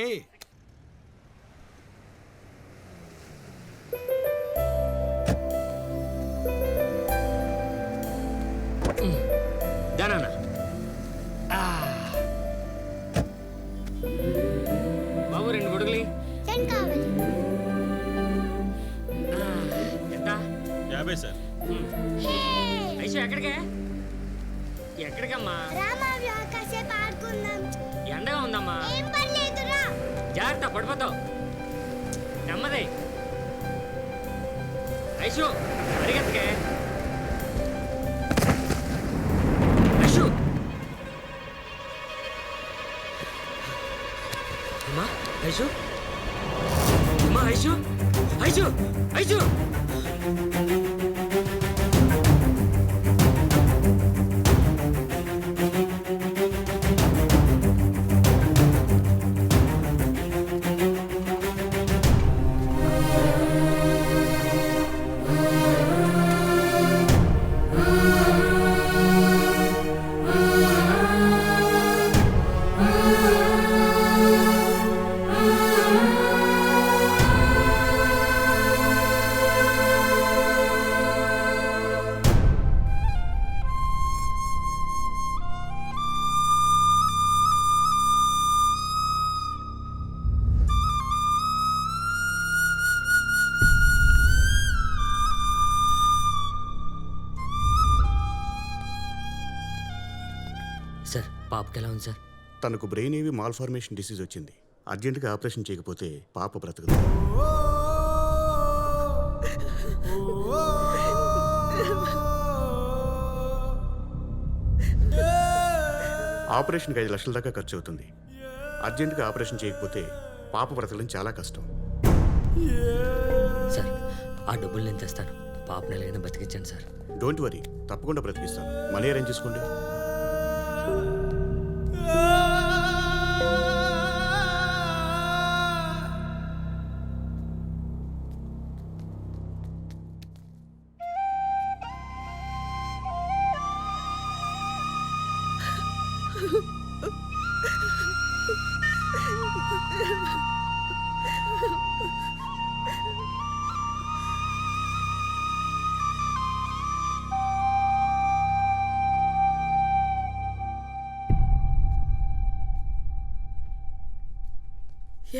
దానా బాబు 2 గుడుగులి కావాలి. ఎంత? 50 సార్. ఐషు ఎక్కడికే? ఎక్కడికమ్మా? రామావ్య, కాసేపు ఆడుకుందాం. ఎండగా ఉందమ్మా. ఏం పర్లేదురా. జాగ్రత్త, పడిపోతావు. నెమ్మది. ఐషు అడిగెత్తుకే. ఐషు అమ్మా, ఐషు అమ్మా, ఐషు ఐషు ఐషు. సార్, పాపకి ఎలా ఉంది సార్? తనకు బ్రెయిన్ ఏవి మాల్ఫార్మేషన్ డిసీజ్ వచ్చింది. అర్జెంటుగా ఆపరేషన్ చేయకపోతే పాప బ్రతకదు. ఆపరేషన్కి 5 లక్షల దాకా ఖర్చు అవుతుంది. అర్జెంటుగా ఆపరేషన్ చేయకపోతే పాప బ్రతకడం చాలా కష్టం. సార్, ఆ డబ్బులు నేను తెస్తాను. పాపని ఎలాగైనా బతికించండి సార్. డోంట్ వరీ, తప్పకుండా బ్రతికిస్తాను. మనీ అరేంజ్ చేసుకోండి.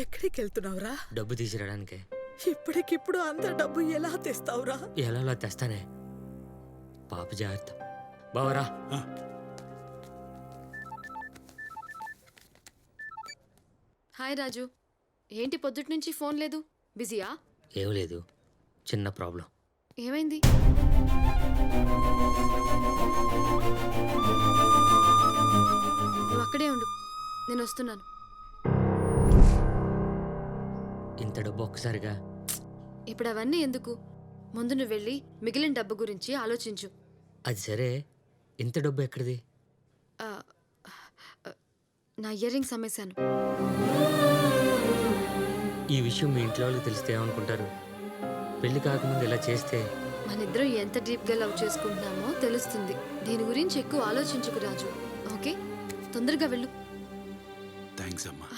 ఎక్కడికి వెళ్తున్నావురా? డబ్బు తీసుకురావడానికి. ఇప్పటికిప్పుడు అంత డబ్బు ఎలా తెస్తావురా? ఎలా తెస్తానే. పాప జాగ్రత్త. బావరా హాయ్ రాజు, ఏంటి పొద్దుటి నుంచి ఫోన్ లేదు? బిజీయా? ఏం లేదు, చిన్న ప్రాబ్లం. ఏమైంది? నువ్వు అక్కడే ఉండు, నేను వస్తున్నాను. ఇంత డబ్బు ఒక్కసారిగా? ఇప్పుడు అవన్నీ ఎందుకు? ముందు నువ్వు వెళ్ళి మిగిలిన డబ్బు గురించి ఆలోచించు. అది సరే, ఇంత డబ్బు ఎక్కడిది? ఆ, నా ఇయర్ రింగ్స్ అమ్మేశాను. ఈ విషయం మీ ఇంట్లో వాళ్ళకి తెలిస్తే ఏమనుకుంటారు? పెళ్లి కాకముందు ఇలా చేస్తే మనిద్దరం ఎంత డీప్గా లవ్ చేసుకుంటున్నామో తెలుస్తుంది. దీని గురించి ఎక్కువ ఆలోచించుకు రాజు, ఓకే? తొందరగా వెళ్ళు. థ్యాంక్స్ అమ్మా.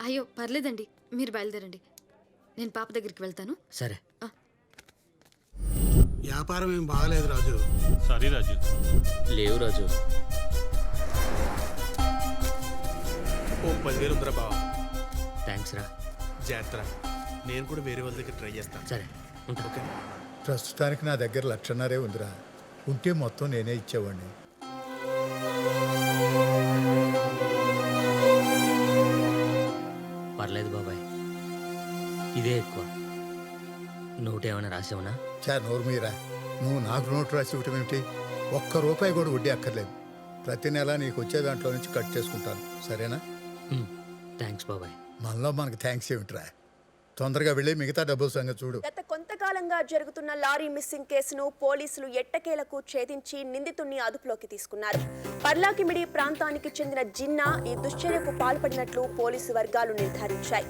అయ్యో పర్లేదండి, మీరు బయలుదేరండి, నేను పాప దగ్గరికి వెళ్తాను. సరే. వ్యాపారం ఏం బాగలేదు రాజు. సారీ రాజు. లేవు రాజు. ఓ 10,000 ఉందిరా బావ. థ్యాంక్స్ రా. జాగ్రత్త, నేను కూడా వేరే వాళ్ళ దగ్గర ట్రై చేస్తాను. సరే ఉంటా. ఓకే. ప్రస్తుతానికి నా దగ్గర 1,50,000 ఉందిరా. ఉంటే మొత్తం నేనే ఇచ్చేవాడిని. పర్లేదు బాబాయ్, ఇదే ఎక్కువ. నోటేమైనా రాసేవనా? చా నోరు మీరా, నువ్వు నాకు నోటు రాసి ఇవ్వటం ఏమిటి? ₹1 కూడా వడ్డీ అక్కర్లేదు. ప్రతి నెల నీకు వచ్చే దాంట్లో నుంచి కట్ చేసుకుంటాను, సరేనా? థ్యాంక్స్ బాబాయ్. మనలో మనకు థ్యాంక్స్ ఏమిట్రా? తొందరగా వెళ్ళి మిగతా డబ్బుల సంగతి చూడు. గత కొంతకాలంగా జరుగుతున్న లారీ మిస్సింగ్ కేసును పోలీసులు ఎట్టకేలకు ఛేదించి నిందితుడిని అదుపులోకి తీసుకున్నారు. పర్లాకిమిడి ప్రాంతానికి చెందిన జిన్నా ఈ దుశ్చర్యకు పాల్పడినట్లు పోలీసు వర్గాలు నిర్ధారించాయి.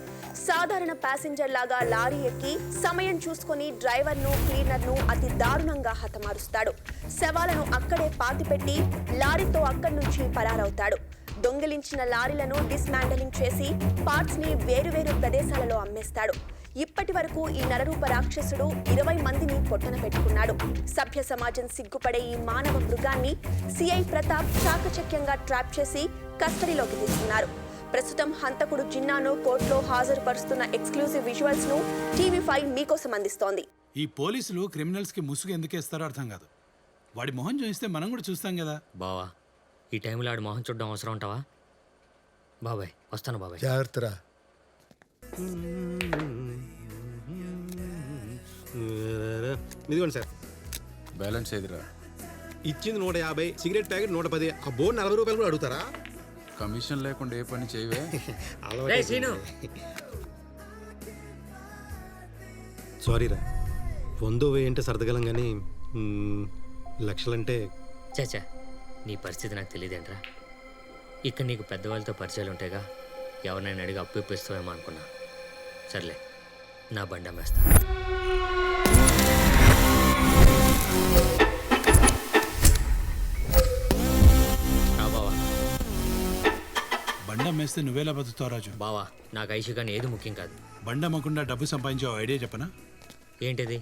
సాధారణ ప్యాసింజర్ లాగా లారీ ఎక్కి సమయం చూసుకుని డ్రైవర్ను, క్లీనర్ను అతి దారుణంగా హతమారుస్తాడు. శవాలను అక్కడే పాతిపెట్టి లారీతో అక్కడి నుంచి పరారవుతాడు. దొంగిలించిన లారీలను డిస్మాండలింగ్ చేసి పార్ట్స్ ని వేరువేరు ప్రదేశాలలో అమ్మేస్తాడు. ఇప్పటి వరకు ఈ నరరూప రాక్షసుడు 20 మందిని పొట్టన పెట్టుకున్నాడు. సభ్య సమాజం సిగ్గుపడే ఈ మానవ మృగాన్ని సిఐ ప్రతాప్ చాకచక్యంగా ట్రాప్ చేసి కస్టడీలోకి తీసుకున్నారు. ప్రస్తుతం హంతకుడు జిన్నాను కోర్టులో హాజరుపరుస్తున్న ఎక్స్క్లూజివ్ విజువల్స్ ను టీవీ5 మీకోసం అందిస్తోంది. ఈ పోలీసులు క్రిమినల్స్ కి ముసుగు ఎందుకేస్తారో అర్థం కాదు. వాడి మొహం చూస్తే మనం కూడా చూస్తాం కదా. బావా, ఈ టైంలో ఆడి మొహం చూడడం అవసరం ఉంటావా? బాబాయ్ వస్తాను బాబాయ్. జాగ్రత్తరా. ఇదిగోండి సార్. బ్యాలెన్స్ ఏదిరా? ఇచ్చింది 150, సిగరెట్ ప్యాకెట్ 110. ఆ బోర్డు ₹40 కూడా అడుగుతారా? కమిషన్ లేకుండా ఏ పని చేయవే? సారీరా, 100 అంటే సర్దగలం కానీ లక్షలంటే. చాచా, నీ పరిస్థితి నాకు తెలియదేంట్రా. ఇక్కడ నీకు పెద్దవాళ్ళతో పరిచయాలు ఉంటాయిగా, ఎవరినైనా అడిగి అప్పు ఇప్పిస్తావేమో అనుకున్నా. సర్లే, నా బండి అమ్మేస్తా. బావా, బండి అమ్మేస్తే నువ్వేలా బతుకుతావు రాజు? బావా, నాకు ఐషు కానీ ఏది ముఖ్యం కాదు. బండి అమ్మకుండా డబ్బు సంపాదించే ఐడియా చెప్పనా? ఏంటిది?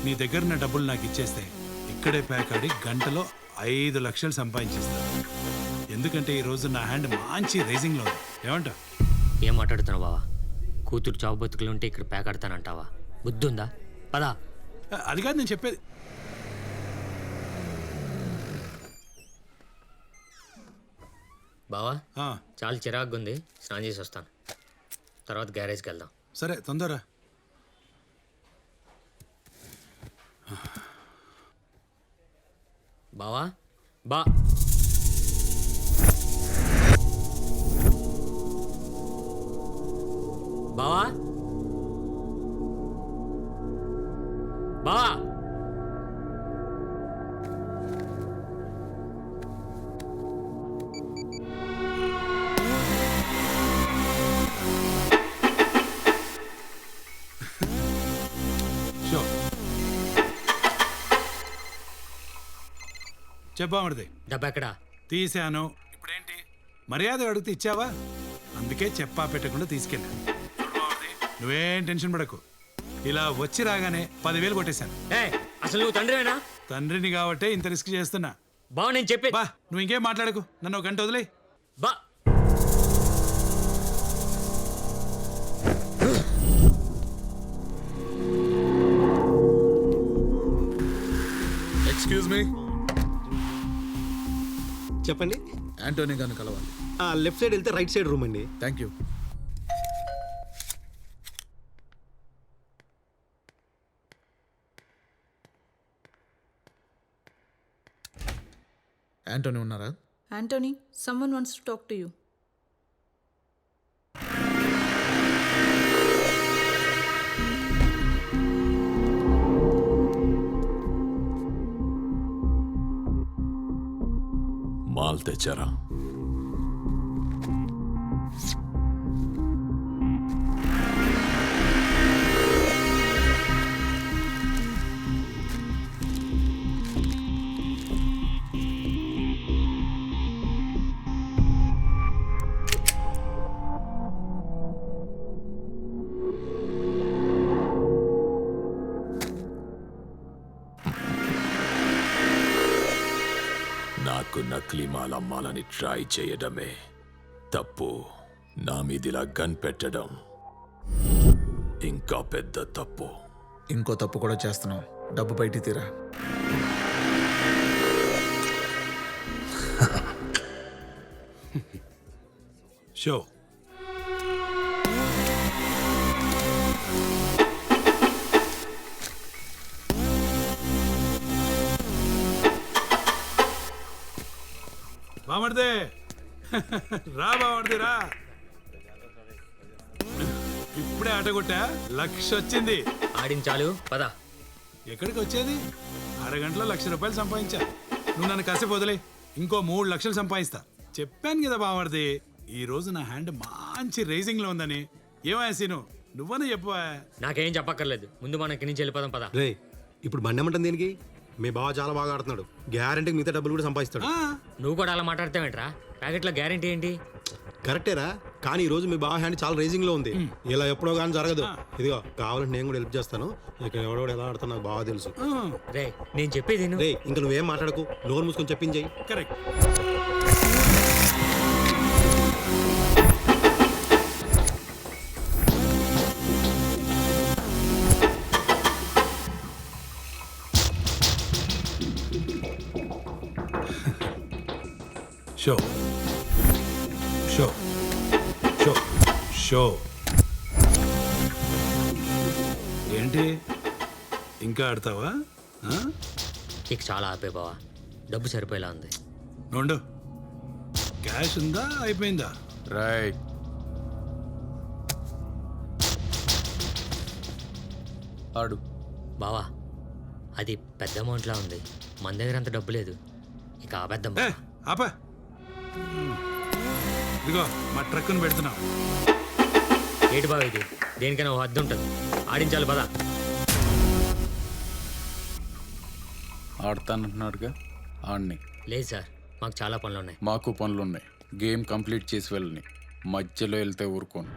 నీ దగ్గర ఉన్న డబ్బులు నాకు ఇచ్చేస్తే ఇక్కడే ప్యాక్ ఆడి గంటలో 5 లక్షలు సంపాదించేస్తాను. ఎందుకంటే ఈ రోజు నా హ్యాండ్ మంచి రైజింగ్లో ఉంది. ఏమంటా? ఏం మాట్లాడుతున్నావు బావా? కూతురు చావు బతుకులు ఉంటే ఇక్కడ ప్యాక్ ఆడతానంటావా? బుద్ధి ఉందా? పదా. అది కాదు నేను చెప్పేది. బావా, చాలా చిరాగ్గా ఉంది, స్నానం చేసి వస్తాను. తర్వాత గ్యారేజ్కి వెళ్దాం. సరే, తొందర. బావా బా బావా బావా చెప్పామడిది. డబ్బా ఎక్కడా? తీశాను. ఇప్పుడేంటి మర్యాద అడిగితే ఇచ్చావా? అందుకే చెప్పా పెట్టకుండా తీసుకెళ్ళా. నువ్వేం టెన్షన్ పడకు. ఇలా వచ్చి రాగానే 10,000 కొట్టేశాను. అసలు నువ్వు తండ్రివేనా? తండ్రిని కాబట్టే ఇంత రిస్క్ చేస్తున్నా. బా నేను చెప్పే. బా నువ్వు ఇంకేం మాట్లాడకు, నన్ను ఒక గంట వదిలే. బా ఎక్స్క్యూజ్ మీ. చెప్పండి. యాంటోనీ గారిని కలవాలి. లెఫ్ట్ సైడ్ వెళ్తే రైట్ సైడ్ రూమ్ అండి. Thank you. యాంటోనీ ఉన్నారా? Anthony, someone wants to talk to you. Mall తెచ్చారా? నాకు నకిలీ మాల్ అమ్మాలని ట్రై చేయడమే తప్పు. నా మీదిలా గన్ పెట్టడం ఇంకా పెద్ద తప్పు. ఇంకో తప్పు కూడా చేస్తున్నావు. డబ్బు బయటికి తీరా. షో బామర్దే రా బామర్ది రా. ఇప్పుడే ఆట కొట్టా, 1,00,000 వచ్చింది. ఆడించాలు పద. ఎక్కడికి వచ్చేది? అరగంటలో 1,00,000 రూపాయలు సంపాదించా. నువ్వు నన్ను కాసేపు వదిలే, ఇంకో 3,00,000 సంపాదిస్తా. చెప్పాను కదా బామర్ది, ఈ రోజు నా హ్యాండ్ మంచి రైజింగ్ లో ఉందని. ఏమయ్యా సీను, నువ్వనే చెప్పు. నాకేం చెప్పక్కర్లేదు, ముందు మనం ఇక్కడి నుంచి వెళ్ళిపోదాం పద. రే ఇప్పుడు బండి ఏమంటుంది దీనికి? మీ బావ చాలా బాగా ఆడుతున్నాడు, గ్యారంటీకి మిగతా డబ్బులు కూడా సంపాదిస్తాడు. నువ్వు కూడా అలా మాట్లాడతావేంట్రా? ప్యాకెట్లో గ్యారంటీ ఏంటి? కరెక్టేరా, కానీ ఈ రోజు మీ బావ హ్యాండ్ చాలా రేసింగ్ లో ఉంది. ఇలా ఎప్పుడో కానీ జరగదు. ఇదిగో కావాలంటే నేను కూడా హెల్ప్ చేస్తాను. ఇక్కడ ఎవడోడు ఎలా ఆడుతా నాకు బాగా తెలుసు. రే నేను చెప్పేది రే ఇంకా నువ్వేం మాట్లాడకు, నోరు మూసుకొని చెప్పించేయి. Correct. Show show show show ఏంటి ఇంకా ఆడతావా? ఇక చాలా ఆపే బావా, డబ్బు సరిపోయేలా ఉంది. నోండు, క్యాష్ ఉందా అయిపోయిందా? రైట్. ఆడు బావా, అది పెద్ద అమౌంట్లా ఉంది. మన దగ్గర అంత డబ్బు లేదు. ఇక ఆపేద్దాం. ఆపా, ఇదిగో మా ట్రక్కును పెడుతున్నాం. ఏటి బావ ఇది? దేనికైనా ఓ హద్దు ఉంటుంది. ఆడించాలి పదా. ఆడతానంటున్నాడుగా, ఆడిని. లేదు సార్, మాకు చాలా పనులు ఉన్నాయి. మాకు పనులున్నాయి. గేమ్ కంప్లీట్ చేసి వెళ్ళని, మధ్యలో వెళ్తే ఊరుకోను.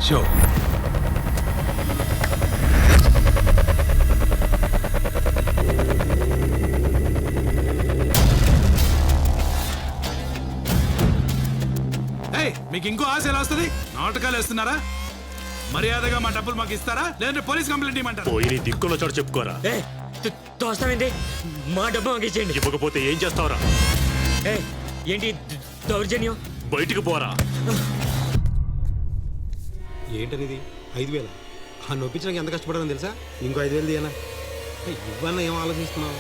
షో మీకు ఇంకో ఆశ ఎలా వస్తుంది? నాటకాలు వేస్తున్నారా? మర్యాదగా మా డబ్బులు మాకు ఇస్తారా, లేదంటే పోలీస్ కంప్లైంట్ ఇవ్వమంటారా? పోయి నీ దిక్కులో చోట చెప్పుకోరా. తోస్తావేంటి? మా డబ్బు మాకు ఇచ్చేయండి. ఇవ్వకపోతే ఏం చేస్తావురా? ఏంటి దౌర్జన్యం? బయటికి పోరా. ఏంటనేది 5,000? ఆ నొప్పించడానికి ఎంత కష్టపడాలని తెలుసా? ఇంకో 5,000 తీయనా? ఇవన్నా ఏం ఆలోచిస్తున్నావు?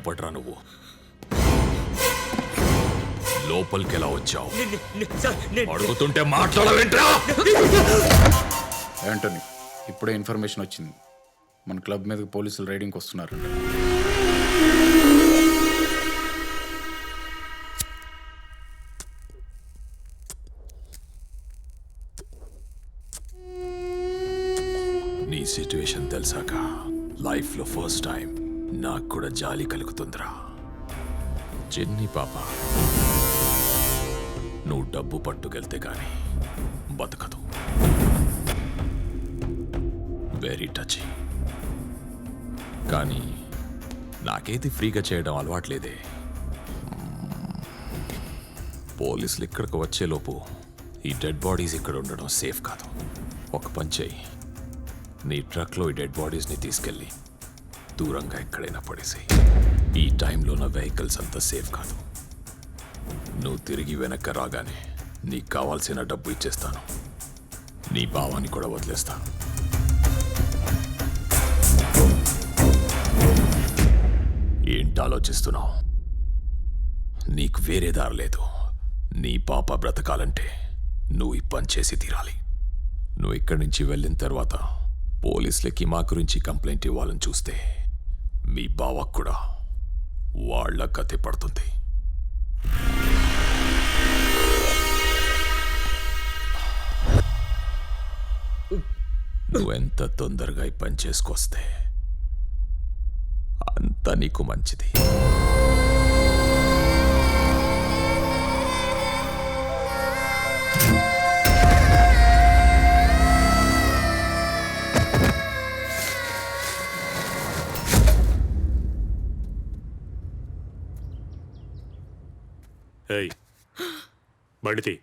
ఎవడ్రా నువ్వు? లోపలికి ఎలా వచ్చావు? అడుగుతుంటే మాట్లాడవేంట్రా? యాంటనీ, ఇప్పుడే ఇన్ఫర్మేషన్ వచ్చింది. మన క్లబ్ మీద పోలీసులు రైడింగ్కి వస్తున్నారు. నీ సిచ్యువేషన్ తెలిసాక లైఫ్లో ఫస్ట్ టైం నాకు కూడా జాలి కలుగుతుందిరా. చిన్ని పాప, నువ్వు డబ్బు పట్టుకెళ్తే గాని బతకదు. వెరీ టచీ. కానీ నాకేది ఫ్రీగా చేయడం అలవాట్లేదే. పోలీసులు ఇక్కడికి వచ్చేలోపు ఈ డెడ్ బాడీస్ ఇక్కడ ఉండడం సేఫ్ కాదు. ఒక పని చెయ్యి, నీ ట్రక్లో ఈ డెడ్ బాడీస్ని తీసుకెళ్ళి దూరంగా ఎక్కడైనా పడేసి. ఈ టైంలో నా వెహికల్స్ అంతా సేఫ్ కాదు. నువ్వు తిరిగి వెనక్కి రాగానే నీకు కావాల్సిన డబ్బు ఇచ్చేస్తాను. నీ భావాన్ని కూడా వదిలేస్తాను. ఏంటి ఆలోచిస్తున్నావు? నీకు వేరే దారి లేదు. నీ పాప బ్రతకాలంటే నువ్వు ఈ పని చేసి తీరాలి. నువ్వు ఇక్కడి నుంచి వెళ్ళిన తర్వాత పోలీసులకి మా గురించి కంప్లైంట్ ఇవ్వాలని చూస్తే మీ బావకు కూడా వాళ్ళ కథే పడుతుంది. నువ్వెంత తొందరగా ఈ పని చేసుకొస్తే అంత నీకు మంచిది. బండితి.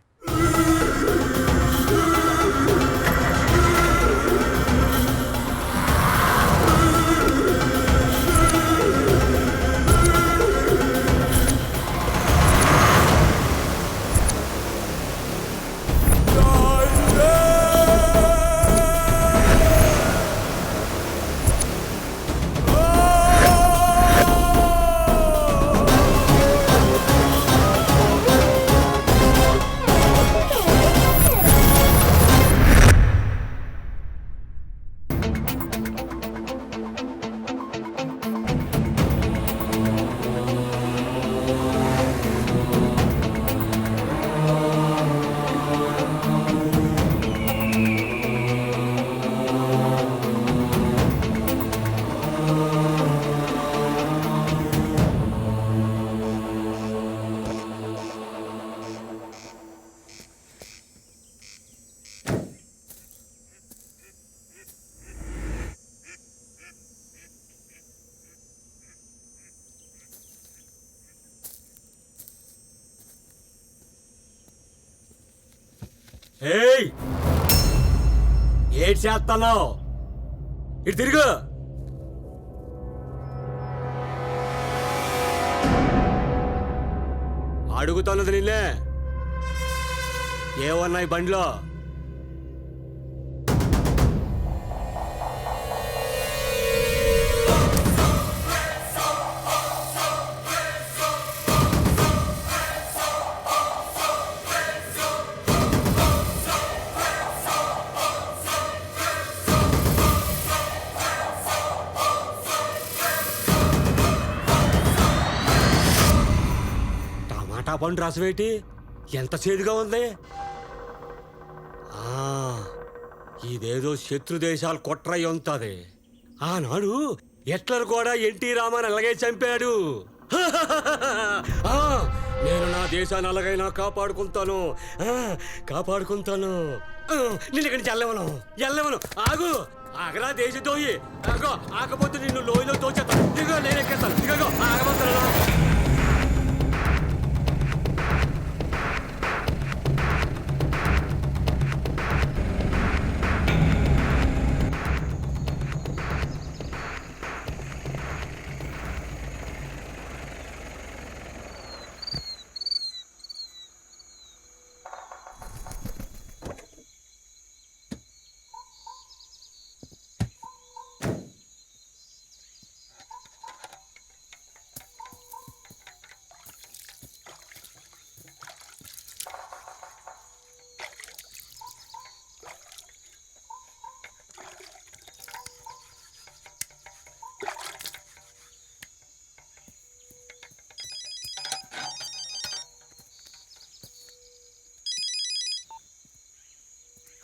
ఏడ్ చేస్తున్నావు? ఇటు తిరుగు. అడుగుతున్నది నిన్నే. ఏమన్నాయి బండిలో? పండు రసమేటి ఎంత చేదుగా ఉంది. ఇదేదో శత్రు దేశాలు కొట్రై ఉంటుంది. ఆనాడు హిట్లర్ కూడా ఎన్టీ రామాని అలాగే చంపాడు. నేను నా దేశాన్ని అలాగైనా కాపాడుకుంటాను. నేను ఇక్కడి నుంచి వెళ్ళవను. ఆగు, ఆగరా దేశద్రోహి. ఆగపోతే నిన్ను లోయలో తోచేస్తాను. ఇదిగో నేను ఎక్కేస్తాను. ఇదిగో ఆగబోతున్నాను.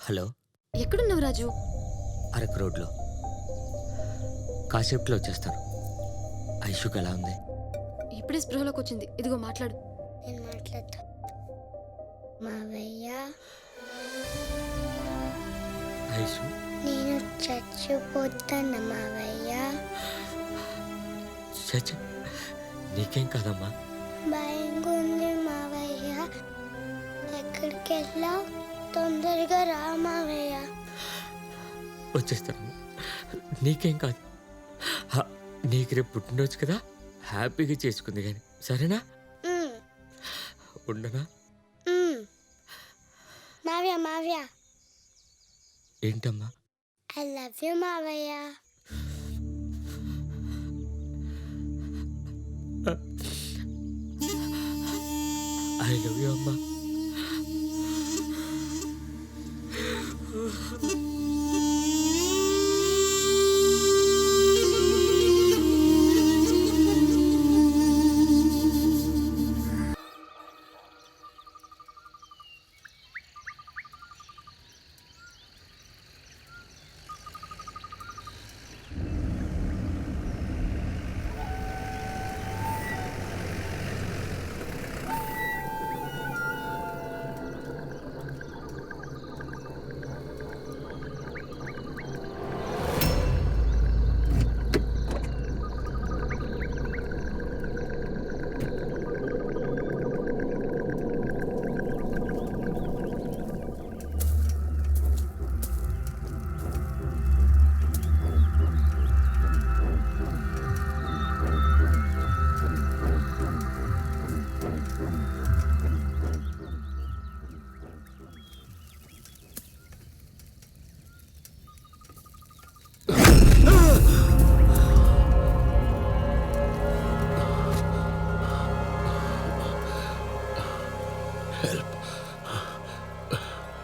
హలో, ఎక్కడున్నావు రాజు? అరకు రోడ్లో. కాసేపులో వచ్చేస్తాను. ఐషుకి ఎలా ఉంది? ఇప్పుడే స్పృహలోకి వచ్చింది. ఇదిగో మాట్లాడు. నేను మాట్లాడతా. మావయ్య, ఐషు, నేను చచ్చిపోతాను మావయ్య. చచ్చ, నీకేం కాదమ్మా. భయంగా ఉంది మావయ్య. ఎక్కడికి వెళ్ళావు? తొందరగా రా మావయ్య. వచ్చేస్తాను, నీకేం కాదు. నీకు రేపు పుట్టినరోజు కదా, హ్యాపీగా చేసుకుంది కానీ సరేనా? ఉండనా? మావయ్య, మావయ్య, ఏంటమ్మా? ఐ లవ్ యూ మావయ్య. ఐ లవ్ యూ అమ్మా.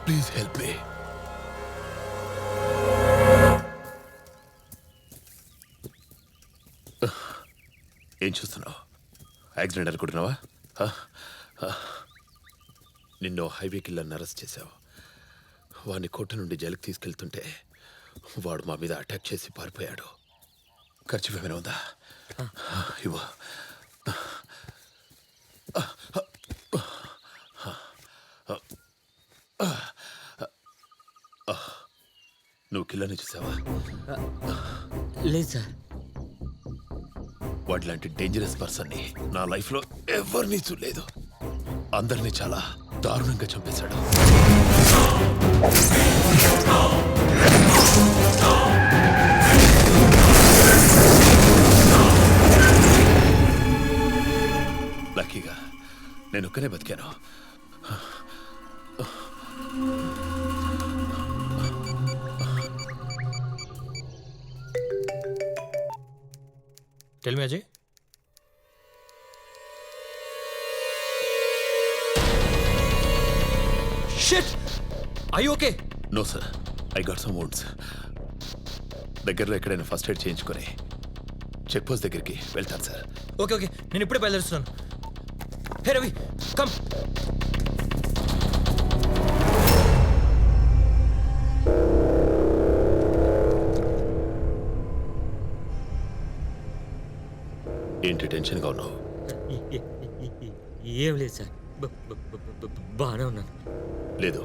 Please help me. ఏం చూస్తున్నావు? యాక్సిడెంట్ అనుకుంటున్నావా? నిన్ను హైవే కిల్లర్ని అరెస్ట్ చేశావు. వాడిని కోర్టు నుండి జైలుకి తీసుకెళ్తుంటే వాడు మా మీద అటాక్ చేసి పారిపోయాడు. ఖర్చు ఏమైనా ఉందా? ఇవ్వు. నువ్వు కిల్లర్ని చూసావా? లేదు సార్. వాడిలాంటి డేంజరస్ పర్సన్ని నా లైఫ్లో ఎవరిని చూడలేదు. అందరినీ చాలా దారుణంగా చంపేశాడు. లక్కీగా నేను ఒక్కనే బతికాను. Tell me, Ajay. Shit! Are you okay? No, sir. I got some wounds. దగ్గరలో ఎక్కడైనా ఫస్ట్ ఎయిడ్ చేయించుకొని చెక్ పోస్ట్ దగ్గరికి వెళ్తాను సార్. ఓకే ఓకే, నేను ఇప్పుడే బయలుదేరుస్తున్నాను. హే రవి, కమ్. ఏంటి టెన్షన్గా ఉన్నావు? ఏం లేదు సార్, బాగానే ఉన్నాను. లేదు,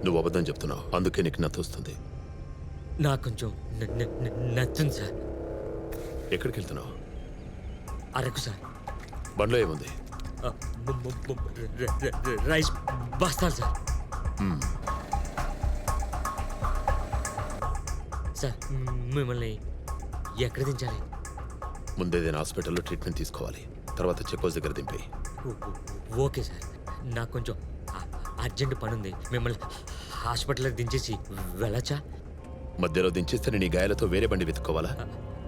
నువ్వు అబద్ధం చెప్తున్నావు. అందుకే నీకు నచ్చొస్తుంది. నాకు కొంచెం నచ్చింది సార్. ఎక్కడికి వెళ్తున్నావు? అరకు సార్. బండ్లో ఏముంది? రైస్ బస్తాలు సార్. సార్, మిమ్మల్ని ఎక్కడ దించాలి? ముందేదైనా హాస్పిటల్లో ట్రీట్మెంట్ తీసుకోవాలి. తర్వాత చెక్ పోస్ట్ దగ్గర దింపి. ఓకే సార్, నాకు కొంచెం అర్జెంట్ పని ఉంది. మిమ్మల్ని హాస్పిటల్లో దించేసి వెళ్ళచ్చా? మధ్యలో దించేస్తే నీ గాయాలతో వేరే బండి వెతుక్కోవాలా?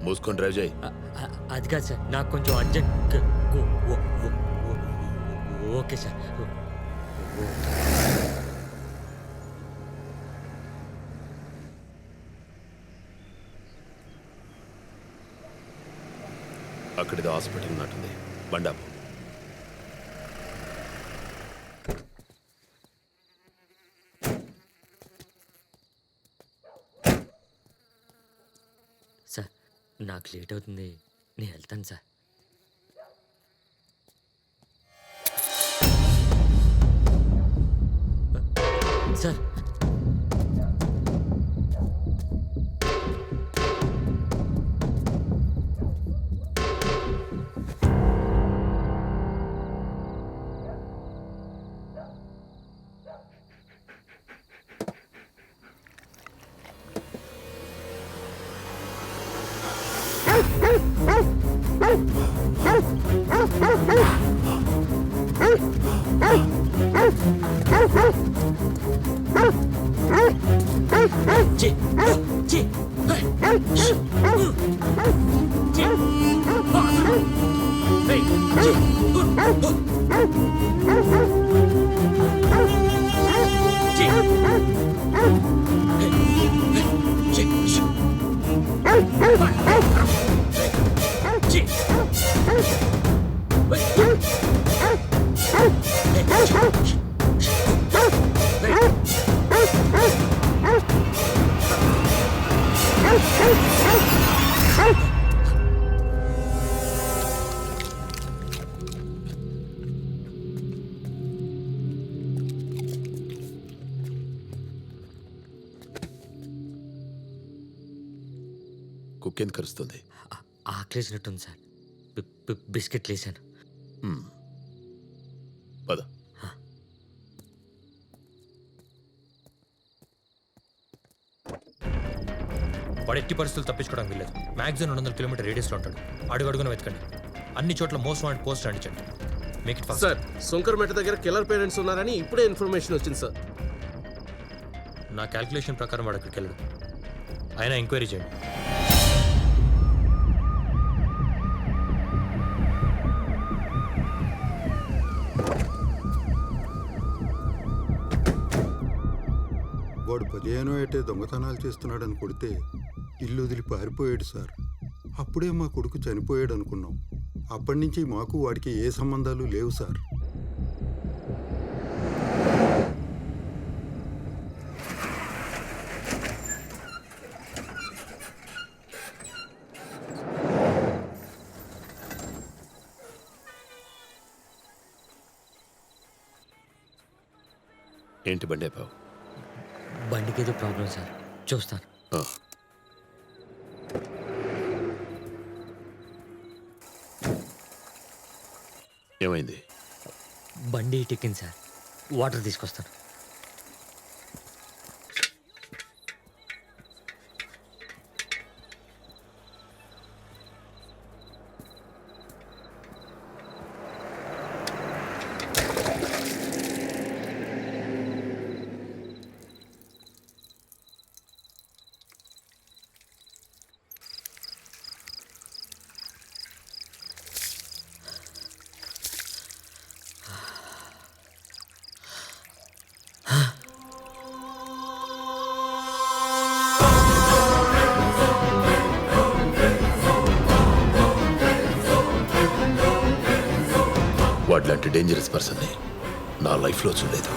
మూసుకొని డ్రైవ్ చేయి. అది కాదు సార్, నాకు కొంచెం అర్జెంట్. Okay sir. అక్కడిది హాస్పిటల్ ఉన్నట్టుంది. బండాపు. నాకు లేట్ అవుతుంది, నేను వెళ్తాను సార్. సార్ కుక్ ఎందుకు కరుస్తుంది? ఆకలేసినట్టుంది సార్, బిస్కెట్లు వేసాను. పద. వాడు ఎట్టి పరిస్థితులు తప్పించుకోవడం వీల్లేదు. మ్యాక్సిమం 200 కిలోమీటర్ రేడియస్లో ఉంటాడు. అడుగడుగున వెతకండి, అన్ని చోట్ల మోస్ట్ వాంటెడ్ పోస్ట్ అంటించండి. Make it fast. Sir, Shankarmeta దగ్గర కిల్లర్ పేరెంట్స్ ఉన్నారని ఇప్పుడే ఇన్ఫర్మేషన్ వచ్చింది సార్. నా క్యాల్కులేషన్ ప్రకారం వాడు అక్కడికి వెళ్ళడు. అయినా ఎంక్వైరీ చేయండి. వాడు 15 ఏటే దొంగతనాలు చేస్తున్నాడని కొడితే ఇల్లు వదిలి పారిపోయాడు సార్. అప్పుడే మా కొడుకు చనిపోయాడు అనుకున్నాం. అప్పటి నుంచి మాకు వాడికి ఏ సంబంధాలు లేవు సార్. ఏంటి బండి అయిపోయావు? బండికి ఏదో ప్రాబ్లం సార్, చూస్తాను. ఏమైంది? బండి టిక్కింది సార్, వాటర్ తీసుకొస్తాను. వాడిలాంటి డేంజరస్ పర్సన్ని నా లైఫ్లో చూడలేదు.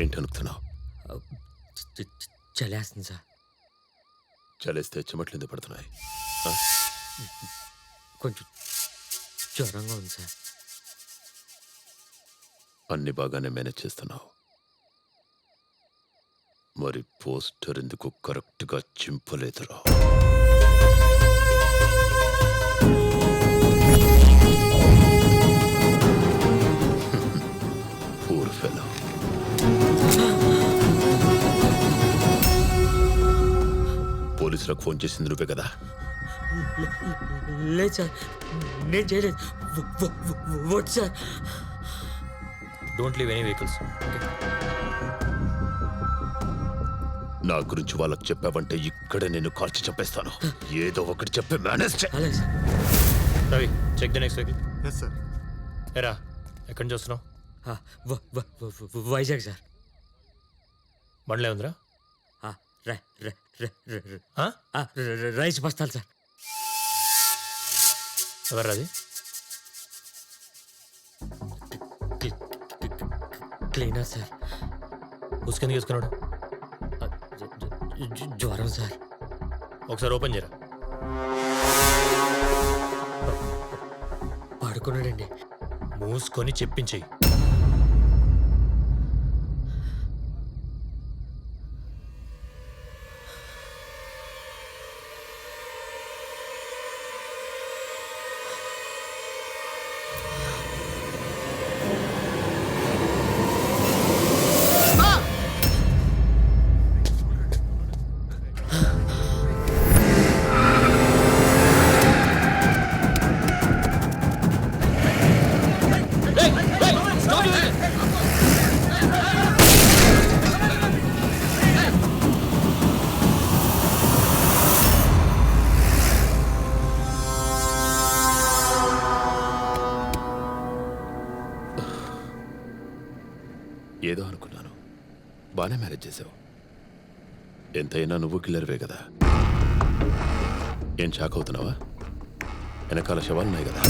ఏంటి అనుకుతున్నావు? చలేస్తుంది సార్. చలేస్తే చెమట్లు ఎందుకు పడుతున్నాయి? కొంచెం జ్వరంగా ఉంది సార్. అన్ని బాగానే మేనేజ్ చేస్తున్నావు. మరి పోస్టర్ ఎందుకు కరెక్ట్గా చింపలేదురా? Poor fellow. పోలీసులకు ఫోన్ చేసింది నువ్వే కదా? లేదు సార్, నేను చేయలేదు. వద్దు sir. Don't leave any vehicles. నా గురించి వాళ్ళకి చెప్పావంటే ఇక్కడే నేను కాల్చి చంపేస్తాను. ఏదో ఒకటి చెప్పి మేనేజ్ చేయాలి. Ravi, check the next vehicle. Yes sir. ఎరా, ఎక్కడి నుంచి వస్తున్నావు? వైజాగ్ సార్. బండ్లే ఉందిరా? రైస్ బస్తాలు సార్. ఎవరు అది? Cleaner sir. ఉసుకెందుకు తీసుకున్నాడు? జ్వరం సార్. ఒకసారి ఓపెన్ చేయరా. పడుకున్నాడండి. మూసుకొని చెప్పించేయి. ఏదో అనుకున్నాను. బాగానే మేనేజ్ చేసావు. ఎంతైనా నువ్వు కిల్లర్వే కదా. ఏం షాక్ అవుతున్నావా? వెనకాల శవాలున్నాయి కదా.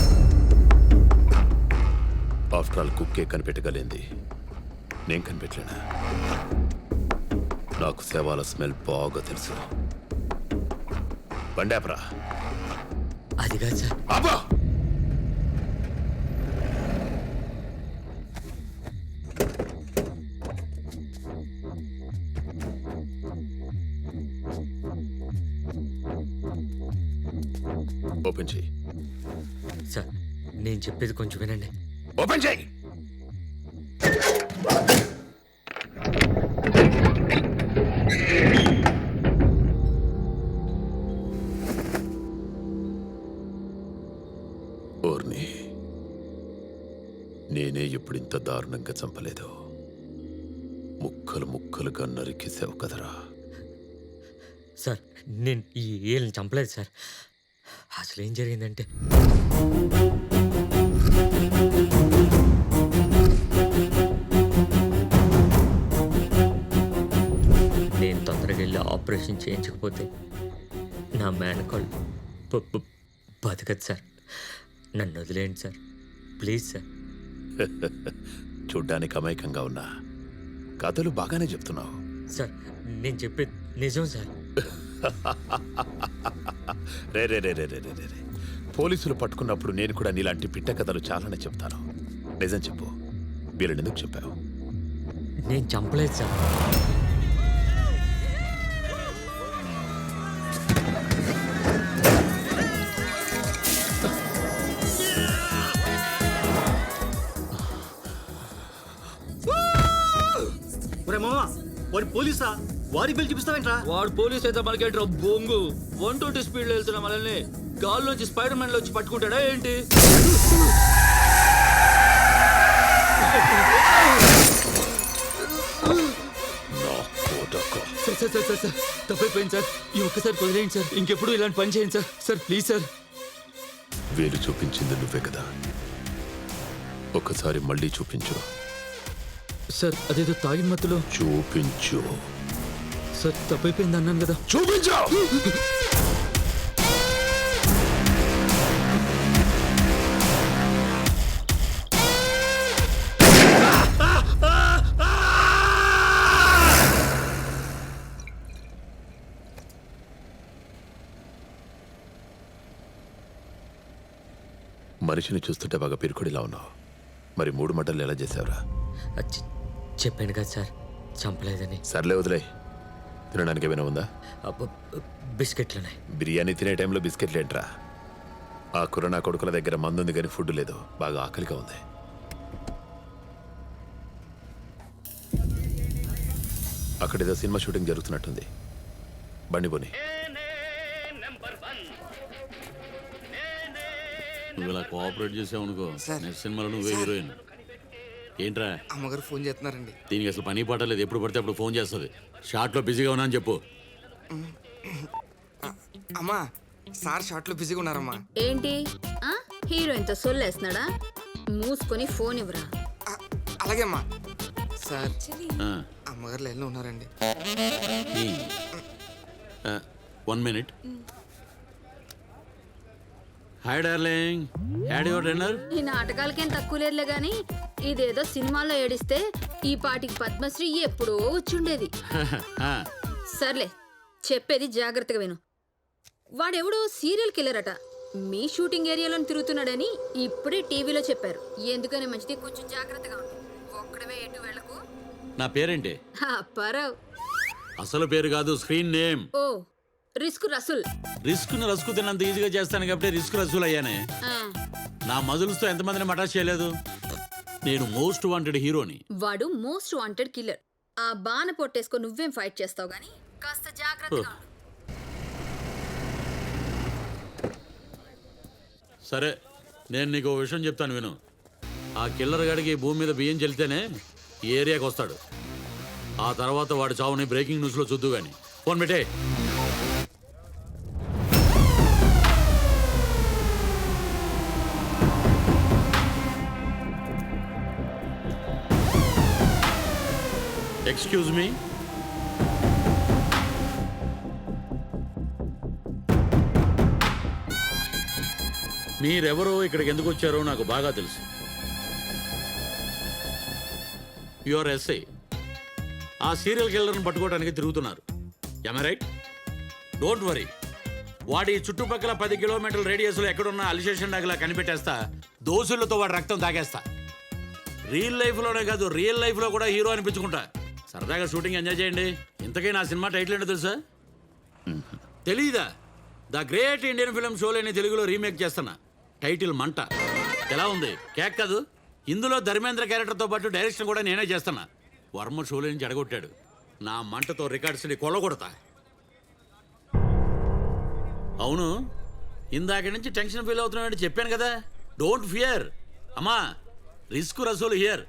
ఆఫ్టర్ ఆల్ కుక్కే కనిపెట్టగలింది, నేను కనిపెట్టలేనా? నాకు శవాల స్మెల్ బాగా తెలుసు. బండాపరా. అది కాదు సార్. అబ్బా, ఓపెన్ చేయి. సార్, నేను చెప్పేది కొంచెం వినండి. ఓపెన్ చేయి. ఓర్ని, నేనే ఇప్పుడు ఇంత దారుణంగా చంపలేదు. ముక్కలు ముక్కలుగా నరికేసావు కదరా. సార్, నేను ఈ ఏళ్ళని చంపలేదు సార్. అసలు ఏం జరిగిందంటే, నేను తొందరగా వెళ్ళి ఆపరేషన్ చేయించకపోతే నా మేనకాల్ బతకదు సార్. నన్ను వదిలేయండి సార్, ప్లీజ్ సార్. చూడ్డానికి అమాయకంగా ఉన్నా కథలు బాగానే చెప్తున్నావు. సార్, నేను చెప్పేది నిజం సార్. రే రే రే రే రే రే రే. పోలీసులు పట్టుకున్నప్పుడు నేను కూడా నీలాంటి పిట్ట కథలు చాలానే చెప్తాను. నిజం చెప్పు, వీళ్ళని ఎందుకు చెప్పావు? నేను చంపలేదు సార్. వాడు పోలీసా? వాడి బిల్ చూపిస్తావేంట్రా? వాడు పోలీస్ అయితే మనకేంట్రా బొంగు. 120 స్పీడ్లో వెళ్తున్నా మనల్ని గాల్లోంచి స్పైడర్ మ్యాన్ లో వచ్చి పట్టుకుంటాడా ఏంటి? సార్ తప్పైపోయింది సార్. ఈ ఒక్కసారి వదిలేయండి సార్. ఇంకెప్పుడు ఇలాంటి పని చేయండి సార్. Sir please sir. వేలు చూపించింది నువ్వే కదా, ఒక్కసారి మళ్ళీ చూపించు. సార్, అదేదో తాగిన మత్తులో. చూపించు. సార్, తప్పైపోయింది అన్నాను కదా. చూపించు. మనిషిని చూస్తుంటే బాగా పిరుకుడిలా ఉన్నావు. మరి 3 మటర్లు ఎలా చేసావురా? చెప్పాను కదా సార్, చంపలేదని. సర్లే వదిలే. తినడానికి ఏమైనా ఉందా? బిస్కెట్లున్నాయి. బిర్యానీ తినే టైంలో బిస్కెట్లు ఏంట్రా? ఆ కూర నా కొడుకుల దగ్గర మందు ఉంది కానీ ఫుడ్ లేదు. బాగా ఆకలిగా ఉంది. అక్కడేదో సినిమా షూటింగ్ జరుగుతున్నట్టుంది. బండి పోని. నువ్వు ఇలా కోఆపరేట్ చేసావనుకో, నెక్స్ట్ సినిమాలో నువ్వే హీరోయిన్. ఏంట్రా? అమ్మగారు ఫోన్ చేస్తున్నారండి. దీనికి అసలు పని పట్టలేదు, ఎప్పుడు పడితే అప్పుడు ఫోన్ చేస్తుంది. షార్ట్లో బిజీగా ఉన్నా అని చెప్పు. అమ్మా, సార్ షార్ట్లో బిజీగా ఉన్నారమ్మా. ఏంటి హీరోయిన్తో సొల్లేస్తున్నాడా? మూసుకొని ఫోన్ ఇవ్వరా. అలాగే అమ్మా. సార్, అమ్మగారు లైన్లో ఉన్నారండి. 1 minute. Hi darling, had your dinner? ఈ నాటకాలకేం తక్కువ లేదులే గాని ఇదేదో సినిమాల్లో ఏడిస్తే ఈ పాటికి పద్మశ్రీ ఎప్పుడో వచ్చుండేది. సర్లే, చెప్పేది జాగ్రత్తగా విను. వాడెవడో సీరియల్ కిల్లర్ అట. మీ షూటింగ్ ఏరియాలో తిరుగుతున్నాడని ఇప్పుడే టీవీలో చెప్పారు. ఎందుకని మంచిది, కొంచెం జాగ్రత్తగా ఉండు. ఒక్కడవే ఎటు వెళ్ళకు. నా పేరేంటి? పరవ్. అసలు పేరు కాదు, స్క్రీన్ నేమ్. ఓ, రిస్క్ రసూల్. రిస్క్ ను రస్కు తిన్నంత ఈజీగా చేస్తాను కాబట్టి రిస్క్ రసూల్ అయ్యానే. నా మజుల్స్తో ఎంతమందిని మటాష్ చేయలేదు. నేను మోస్ట్ వాంటెడ్ హీరోని. వాడు మోస్ట్ వాంటెడ్ కిల్లర్. ఆ బాణ పొట్టేసుకో నువ్వేం ఫైట్ చేస్తావు గానీ కాస్త జాగ్రత్తగా ఉండు. సరే, నేను నీకు ఓ విషయం చెప్తాను విను. ఆ కిల్లర్ గాడికి భూమి మీద బియ్యం చెల్లితేనే ఈ ఏరియాకి వస్తాడు. ఆ తర్వాత వాడి చావుని బ్రేకింగ్ న్యూస్లో చూద్దు గాని. ఫోన్ పెట్టే. Excuse me. మీరెవరో ఇక్కడికి ఎందుకు వచ్చారో నాకు బాగా తెలుసు. Your SI. ఆ సీరియల్ కిల్లర్ని పట్టుకోవడానికి తిరుగుతున్నారు. ఎమ్ ఐ రైట్? Don't worry. వాడి చుట్టుపక్కల 10 కిలోమీటర్ల రేడియస్లో ఎక్కడున్నా అలిసేషన్ డాగ్లా కనిపెట్టేస్తా. దోసులతో వాడి రక్తం తాగేస్తా. రియల్ లైఫ్లోనే కాదు, రియల్ లైఫ్లో కూడా హీరో అనిపించుకుంటా. సరదాగా షూటింగ్ ఎంజాయ్ చేయండి. ఇంతకీ నా సినిమా టైటిల్ ఏంటో తెలుసా? తెలీదా? ద గ్రేట్ ఇండియన్ ఫిల్మ్ షోలేని తెలుగులో రీమేక్ చేస్తున్నా. టైటిల్ మంట. ఎలా ఉంది? కేక్ కాదు. ఇందులో ధర్మేంద్ర క్యారెక్టర్తో పాటు డైరెక్షన్ కూడా నేనే చేస్తున్నా. వర్మ షోలో నుంచి అడగొట్టాడు. నా మంటతో రికార్డ్స్ని కొల్లగొడతా. అవును, ఇందాక నుంచి టెన్షన్ ఫీల్ అవుతున్నాడు చెప్పాను కదా. Don't fear. అమ్మా, risk Rasool here.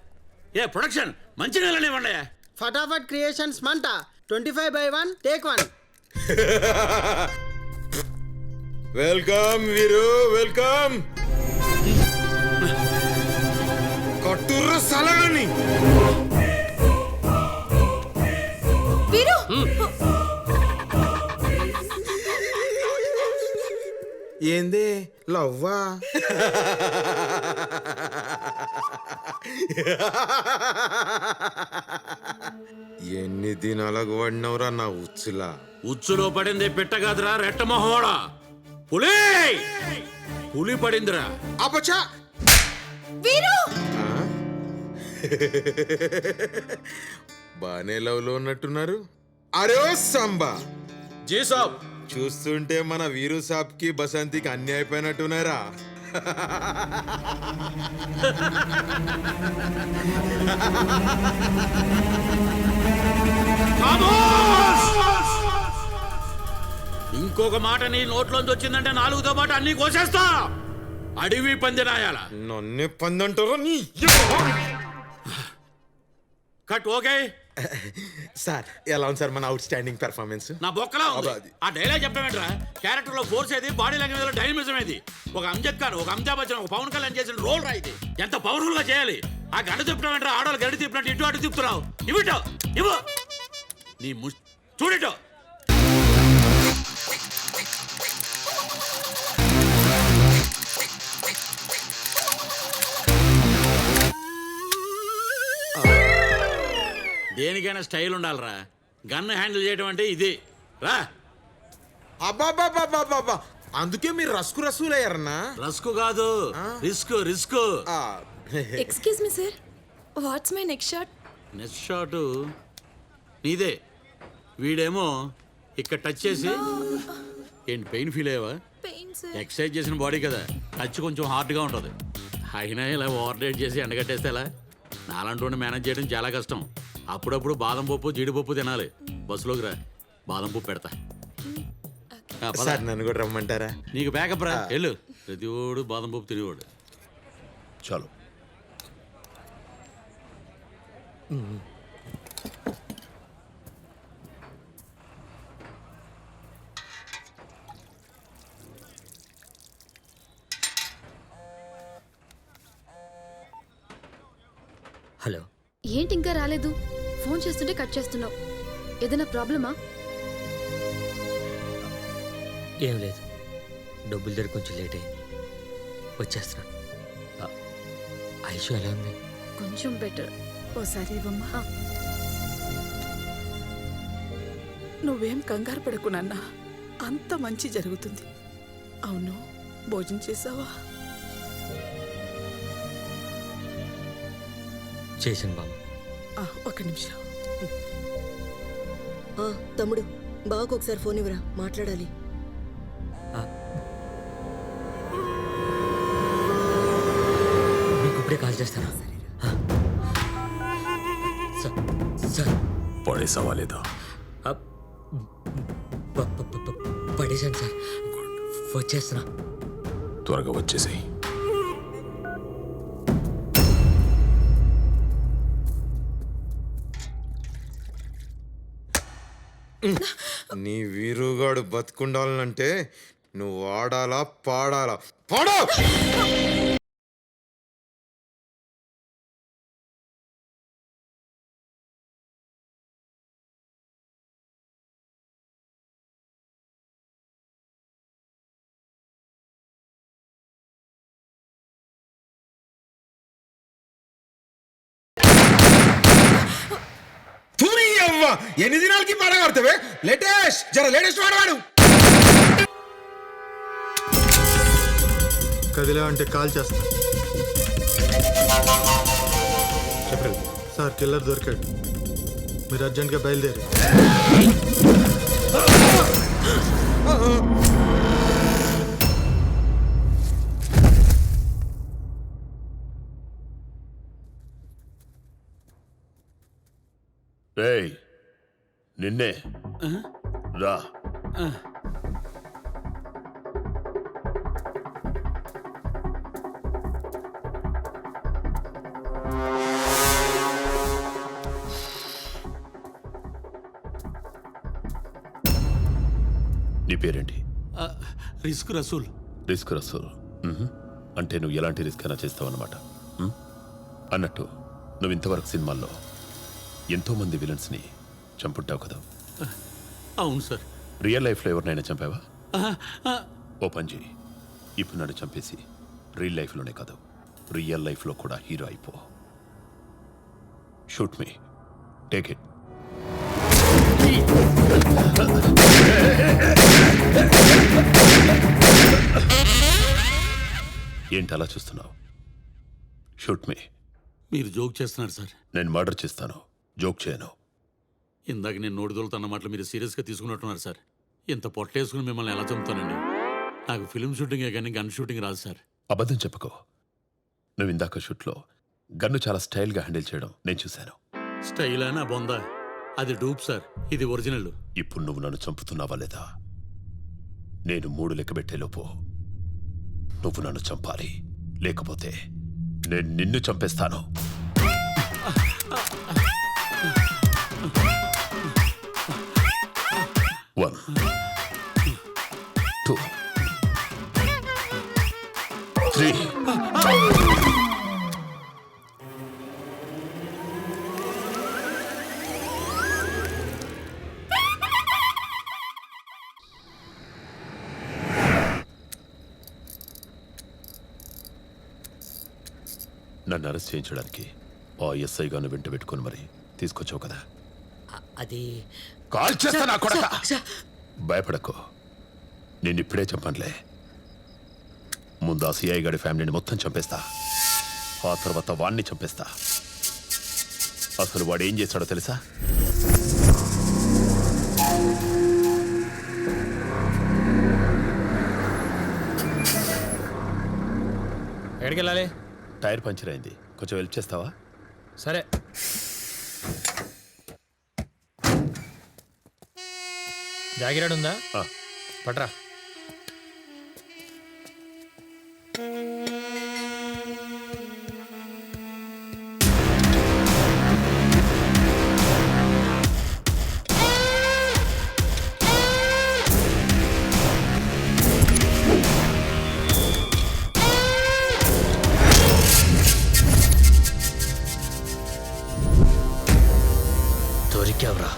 A production మంచి నెలనివ్వండి. ఫటాఫట్ క్రియేషన్స్ మంట 25/1 టేక్ 1. Welcome Veeru, welcome. కట్టుర్ర సలగని వీరు. ఏంది లవ్వా? ఎన్ని దినాలకు పడినవరా నా ఉచ్చులా? ఉచ్చులో పడింది పిట్ట కాదురా, రెట్టమొహోడా. పులి పులి పడిందిరా. అపచా వీరు. బానే లవ్ లో ఉన్నట్టున్నారు. అరే సంబా జీ సాబ్. చూస్తుంటే మన వీరు సాబ్ కి బసంతికి అన్ని అయిపోయినట్టున్నారా? ఇంకొక మాట నీ నోట్లోంచి వచ్చిందంటే 4తో పాటు అన్ని కోసేస్తా. అడవి పందిరాయాల. నన్నే పందంటారో నీ. కట్. ఓకే సార్, ఎలా ఉంది సార్ మన అవుట్ స్టాండింగ్ పెర్ఫార్మెన్స్? నా బొక్కలా ఉంది. ఆ డైలాగ్ చెప్పామేంట్రా? క్యారెక్టర్ లో ఫోర్స్ ఏది, బాడీ లాంగ్వేజ్ లో డైనమిజం ఏది? ఒక అమ్జద్ ఖాన్, ఒక అమితాబ్ బచ్చన్, ఒక పవన్ కళ్యాణ్ చేసిన రోల్ రా ఇది. ఎంత పవర్ఫుల్ గా చేయాలి. ఆ గడ్డ తిప్పటమేంట్రా? ఆడవాళ్ళు గడ్డి తిప్పినట్టు ఇటు అటు తిప్పుతున్నావు. ఇవిటో ఇవ్వు నీ చూడిటో. దేనికైనా స్టైల్ ఉండాలిరా. గన్ హ్యాండిల్ చేయడం అంటే ఇది రా. అబ్బాబ్బాబ్బాబ్బా, అందుకే మీరు రసూలయ్యారన్నా. రస్కు కాదు, risk risk. Excuse me sir, what's my next shot? Next shot నీదే. వీడేమో ఇక్కడ టచ్ చేసి ఏంటి పెయిన్ ఫీల్ అయ్యావా? Pain sir. ఎక్సర్సైజ్ చేసిన బాడీ కదా, టచ్ కొంచెం హార్డ్గా ఉంటుంది. అయినా ఇలా ఓవర్ రేట్ చేసి ఎండగట్టేస్తే ఎలా? నాలంటి మేనేజ్ చేయడం చాలా కష్టం. అప్పుడప్పుడు బాదం పప్పు జీడిపప్పు తినాలి. బస్సులోకి రా, బాదం పప్పు పెడతా. సార్ నన్ను కూడా రమ్మంటారా? నీకు బ్యాకప్ రా, వెళ్ళు. ప్రతి ఓడు బాదం పప్పు తినేవాడు. చాలు. హలో. ఏంటి ఇంకా రాలేదు? ఫోన్ చేస్తుంటే కట్ చేస్తున్నావు. ఏదైనా ప్రాబ్లమా? ఏం లేదు, డబ్బులు దగ్గర కొంచెం లేట్ అయింది, వచ్చేస్తున్నాను. ఐషు ఎలా ఉంది? కొంచెం బెటర్. ఓసారి ఇవ్వమ్మా. నువ్వేం కంగారు పడకు నాన్న, అంత మంచి జరుగుతుంది. అవును, భోజనం చేసావా? చేశాను బామ్మ. ఒక నిమిషం. తమ్ముడు, బావకు ఒకసారి ఫోన్ ఇవ్వరా, మాట్లాడాలి. మీకు ఇప్పుడే కాల్ చేస్తాను. సార్ పడేసావా లేదా? పడేశాను సార్, వచ్చేస్తున్నా. త్వరగా వచ్చేసాయి. నీ వీరుగాడు బతుకుండాలంటే నువ్వు ఆడాలా పాడాలా? పాడా! ఎన్ని దినాలకి పాడగడతావే? Latest latest వాడవాడు. కదిలా అంటే కాల్ చేస్తా. చెప్పండి సార్, కిల్లర్ దొరికాడు. మీరు అర్జెంట్గా బయలుదేరి. రేయ్, నిన్నే రా. నీ పేరేంటి? రిస్క్ రసూల్. రిస్క్ రసూల్. అంటే నువ్వు ఎలాంటి రిస్క్ అయినా చేస్తావు అన్నమాట. అన్నట్టు నువ్వు ఇంతవరకు సినిమాల్లో ఎంతో మంది విలన్స్ని చంపుంటావు కదా? అవును సార్. రియల్ లైఫ్లో ఎవరినైనా చంపావా? ఓ పంజి, ఇప్పుడు నన్ను చంపేసి రియల్ లైఫ్లోనే కాదు, రియల్ లైఫ్లో కూడా హీరో అయిపో. Shoot me, take it. ఏంటి అలా చూస్తున్నావు? షూట్ మీ. మీరు జోక్ చేస్తున్నారు సార్. నేను మర్డర్ చేస్తాను, జోక్ చేయను. ఇందాక నేను నోటి దొలుతున్న మాటలు మీరు సీరియస్గా తీసుకున్నట్టున్నారు సార్. ఇంత పొట్టేసుకుని మిమ్మల్ని ఎలా చంపుతానండి? నాకు ఫిల్మ్ షూటింగే కానీ గన్ షూటింగ్ రాదు సార్. అబద్ధం చెప్పుకో. నువ్వు ఇందాక షూట్లో గన్ను చాలా స్టైల్గా హ్యాండిల్ చేయడం నేను చూశాను. స్టైల్ అయినా బొందా, అది డూప్ సార్, ఇది ఒరిజినల్. ఇప్పుడు నువ్వు నన్ను చంపుతున్నావా లేదా? నేను 3 లెక్క పెట్టేలోపు నువ్వు నన్ను చంపాలి, లేకపోతే నేను నిన్ను చంపేస్తాను. One, 2, 3. నన్ను అరెస్ట్ చేయించడానికి ఆ ఎస్ఐ గాను వెంట పెట్టుకొని మరి తీసుకొచ్చావు కదా? అది కాల్ చేస్తా నా కొడక. భయపడకు, నేను ఇప్పుడే చంపనులే. ముందు ఆ సిఐ గారి ఫ్యామిలీని మొత్తం చంపేస్తా, ఆ తర్వాత వాణ్ణి చంపేస్తా. అసలు వాడు ఏం చేశాడో తెలుసా? ఎక్కడికి వెళ్ళాలి? టైర్ పంచర్ అయింది, కొంచెం హెల్ప్ చేస్తావా? సరే. జాగిరాడు ఉందా? పట్రా. దొరికావురా.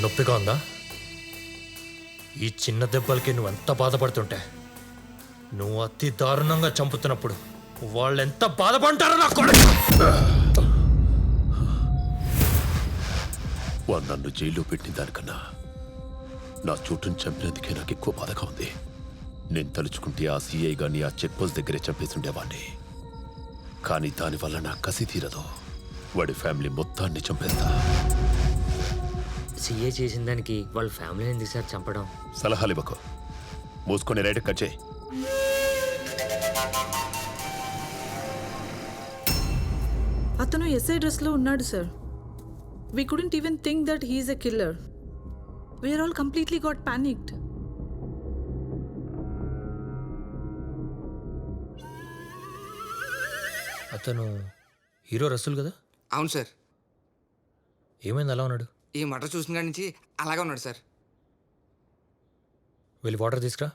నొప్పిగా ఉందా? ఈ చిన్న దెబ్బలకి నువ్వు ఎంత బాధపడుతుంటే, నువ్వు అతి దారుణంగా చంపుతున్నప్పుడు వాళ్ళు ఎంత బాధపడతారో నా కొడుకు. వాడు నన్ను జైల్లో పెట్టిన దానికన్నా నా చుట్టూను చంపినందుకే నాకు ఎక్కువ బాధగా ఉంది. నేను తలుచుకుంటే ఆ సిఐ గాని ఆ చెక్ పోస్ట్ దగ్గరే చంపేసి ఉండేవాడిని. కానీ దానివల్ల నా కసి తీరదు. వాడి ఫ్యామిలీ మొత్తాన్ని చంపేస్తా. సీఏ చేసిన దానికి వాళ్ళ ఫ్యామిలీ ఎందుకు సార్ చంపడం? సలహాలు ఇవ్వకు, మూసుకొని రైట్ కట్ చేయి. అతను ఎస్ఐ డ్రెస్లో ఉన్నాడు sir. We couldn't even think that he is a killer. We are all completely got panicked. అతను హీరో రసూల్ కదా? అవును సార్. ఏమైంది అలా ఉన్నాడు? ఈ మటర్ చూసిన కాడి నుంచి అలాగే ఉన్నాడు సార్. వెళ్ళి వాటర్ తీసుకురా.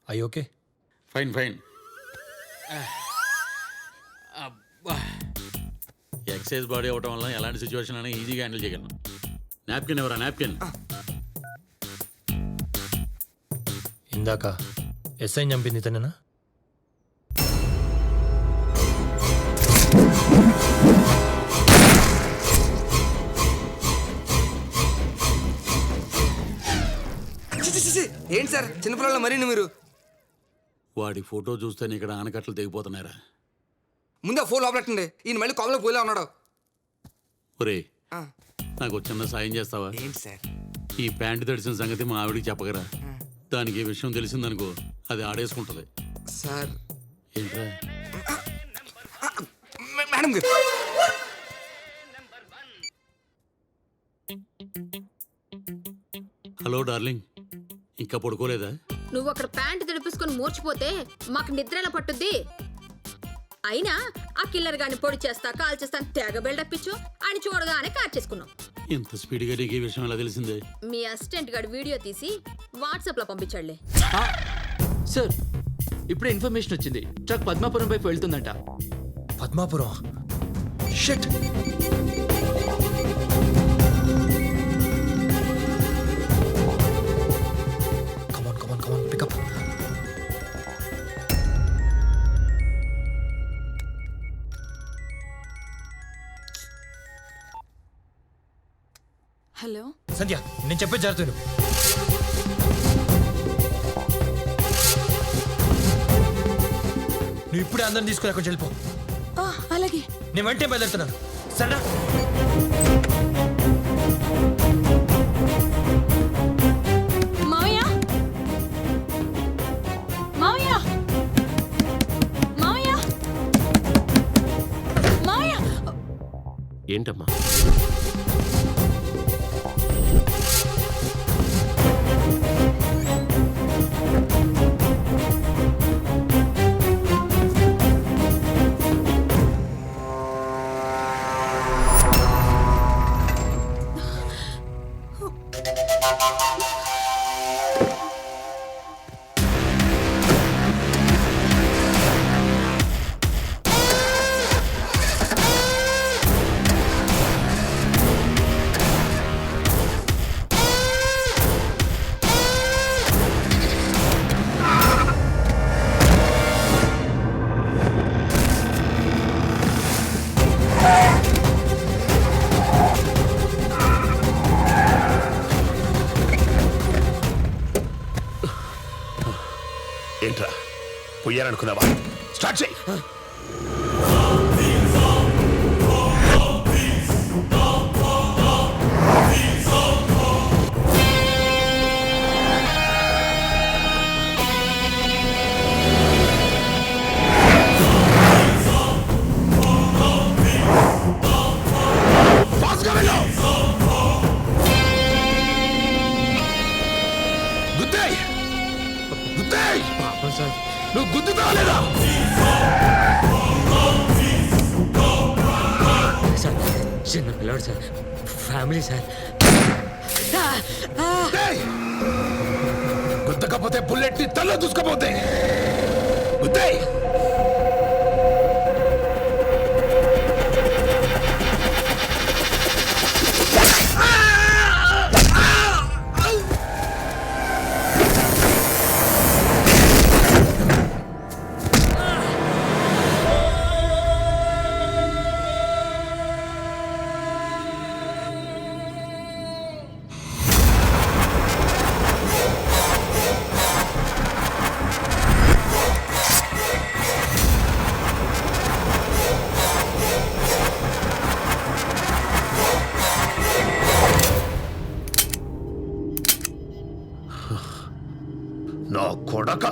అయ్యి okay? Fine fine. Excise body అవ్వటం వల్ల ఎలాంటి సిచ్యువేషన్ అయినా ఈజీగా హ్యాండిల్ చేయగలను. నాప్కిన్ ఎవరా? నాప్కిన్. ఇందాక ఎస్ఐని చంపింది ఇతనేనా? ఏంటి సార్ చిన్నపిల్లల మరీ మీరు? వాడి ఫోటో చూస్తేనే ఇక్కడ ఆనకట్టలు తెగిపోతున్నారా. ముందు ఆ ఫోన్ లోపలెట్టండి. ఈయన మళ్ళీ కాలంలో పోలే ఉన్నాడు. ఒరే, నాకు చిన్న సాయం చేస్తావా? ఏంటి సార్? ఈ ప్యాంటు తడిసిన సంగతి మా ఆవిడికి చెప్పగరా. దానికి ఈ విషయం తెలిసిందనుకో అది ఆడేసుకుంటది. సార్ ఏంట్రా? మేడం గారు. హలో డార్లింగ్, ఇంకా పడుకోలేదా? నువ్వు అక్కడ ప్యాంటు తడిపేసుకొని మూర్చిపోతే మాకు నిద్ర ఎలా పట్టుద్ది? అయినా ఆ కిల్లర్ గాని పొడి చేస్తా కాల్ చేస్తా తెగ బిల్డప్ ఇచ్చు ఆయన చూడగానే కార్ చేసుకున్నాం. ఇంత స్పీడ్గా నీకు ఈ విషయం ఎలా తెలిసిందే? మీ అసిస్టెంట్ గారు వీడియో తీసి వాట్సాప్ లో పంపించాడులే. సార్ ఇప్పుడే ఇన్ఫర్మేషన్ వచ్చింది. ట్రక్ పద్మాపురం వైపు వెళ్తుందంట. పద్మాపురం? షిట్. కమాన్ పికప్. హలో సంధ్య, నేను చెప్పేది జరుగుతుంది. నువ్వు ఇప్పుడే అందరిని తీసుకుని అక్కడికి వెళ్ళిపో. అలాగే. నేను వెంటనే బయలుదేరుతున్నాను. సరేనా? మావయ్య మావయ్య మావయ్య ఏంటమ్మా? ఏంట్రా పొయ్యారనుకున్నావా? స్టార్ట్ చేయి. నువ్వు గుద్దుతావా లేదా? సార్ చిన్న పిల్లాడు సార్, ఫ్యామిలీ సార్. గుద్దకపోతే బుల్లెట్ ని తల్లో దూసుకపోతే గుద్దే. నా కొడక.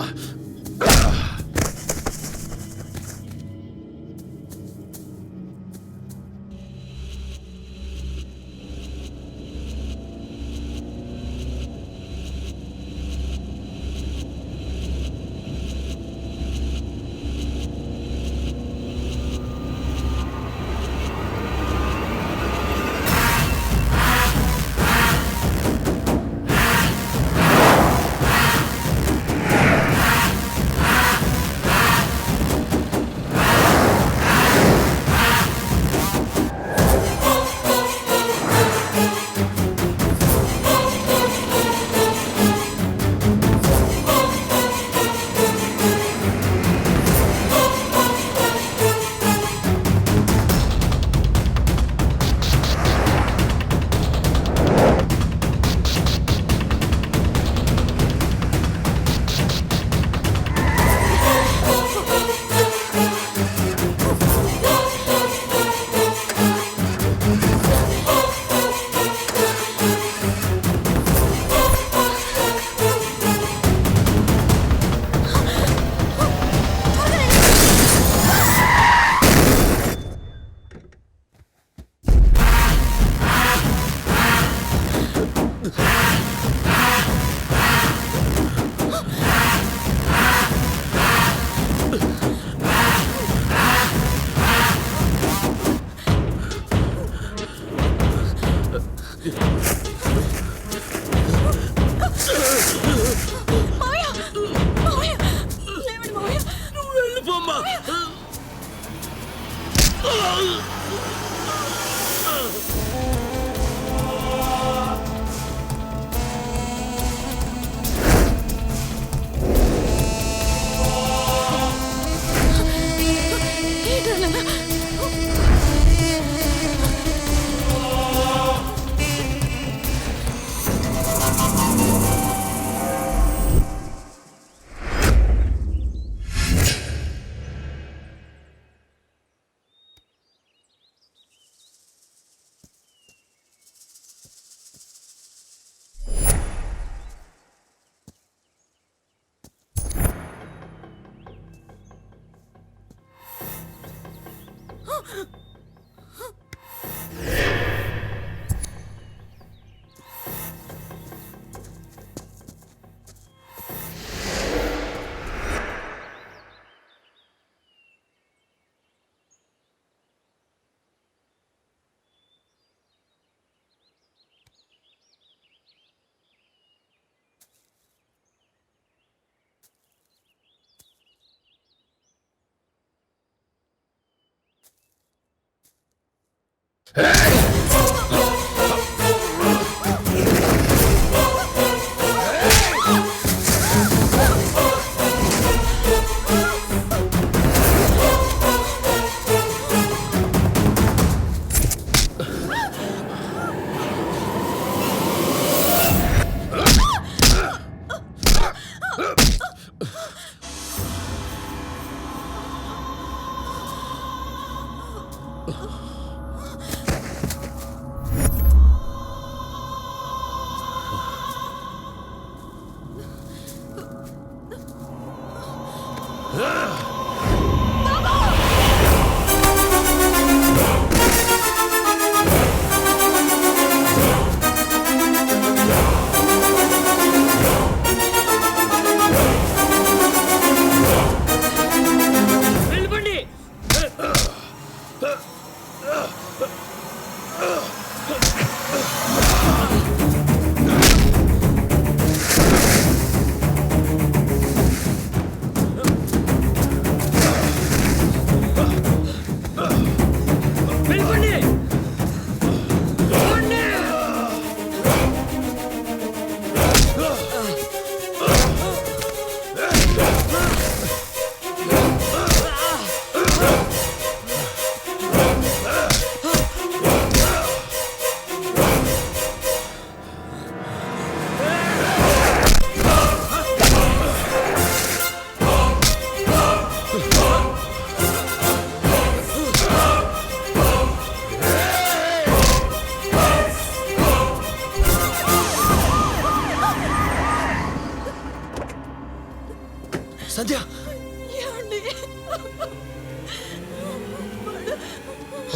Sandhya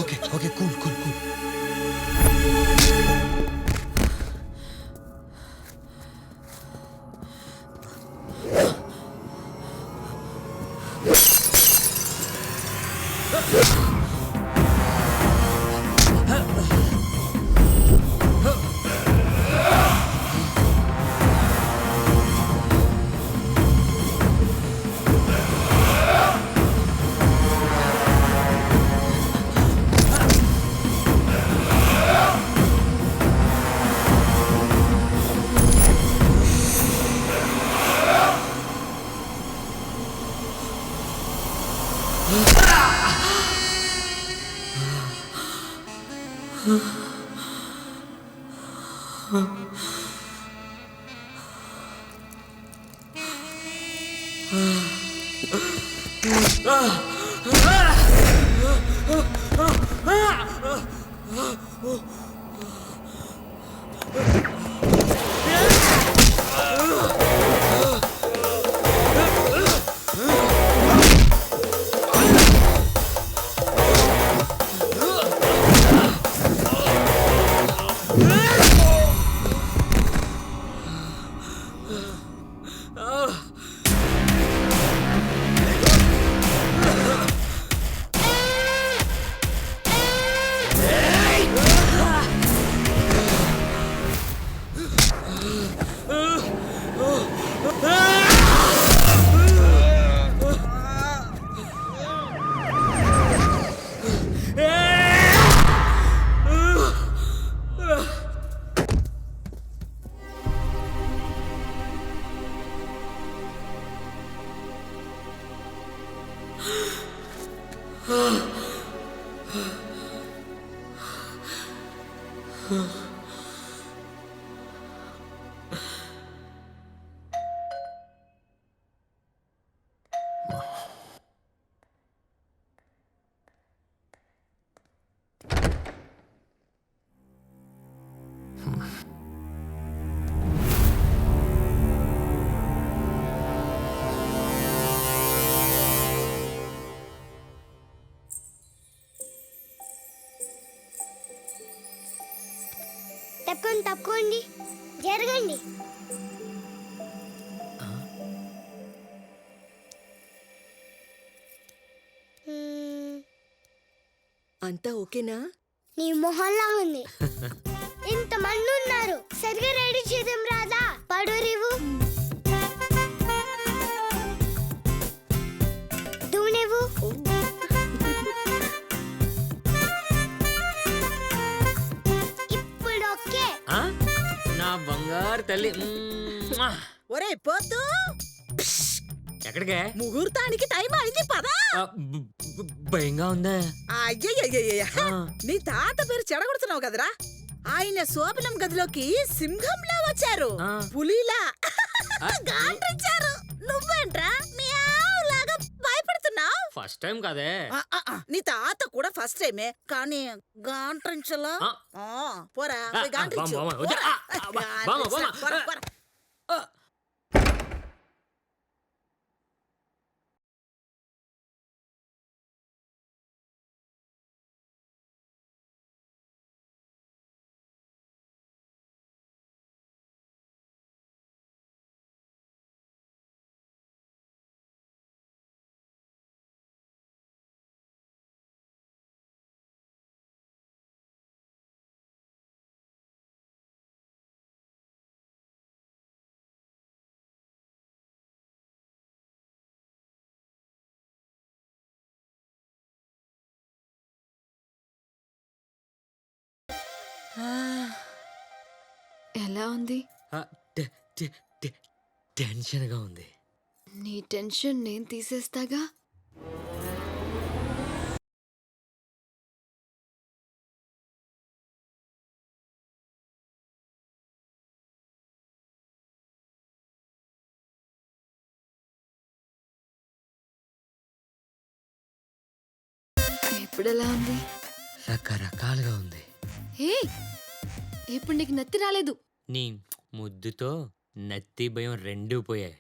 okay okay cool cool cool తప్పకుండా తప్పుకోండి, జరగండి. అంతా ఓకేనా? నీ మొహల్లా ఉంది. ఇంతమంది ఉన్నారు, సరిగా రెడీ చేద్దాం రాదా? పడురివు దూనివు. తల్లి. ఒరే పోతూ ఎక్కడికే? ముహూర్తానికి టైం అయింది పదా. భయంగా ఉందా? అయ్యయ్యయ్యయ్య నీ తాత పేరు చెడగొడుతున్నావు కదరా. ఆయన శోభనం గదిలోకి సింహంలా వచ్చారు, పులిలా గాండ్రించారు. నువ్వేంట్రా లాగా భయపడుతున్నావు? ఫస్ట్ టైం కదే. నీ తాత కూడా ఫస్ట్ టైమే, కానీ గాంట్రించలా. పోరా పోయి గాంట్రించు. పోరా, పోరా. ఎలా ఉంది? టెన్షన్గా ఉంది. నీ టెన్షన్ నేను తీసేస్తాగా. ఇప్పుడు ఎలా ఉంది? రకరకాలుగా ఉంది. హే, ఇప్పుడు నీకు నత్తి రాలేదు. నీ ముద్దుతో నత్తి భయం రెండూ పోయాయి.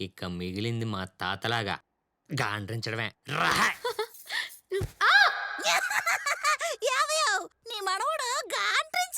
ఇక మిగిలింది మా తాతలాగా గాండ్రించడమే. నీ మనవడు గాంట్రించి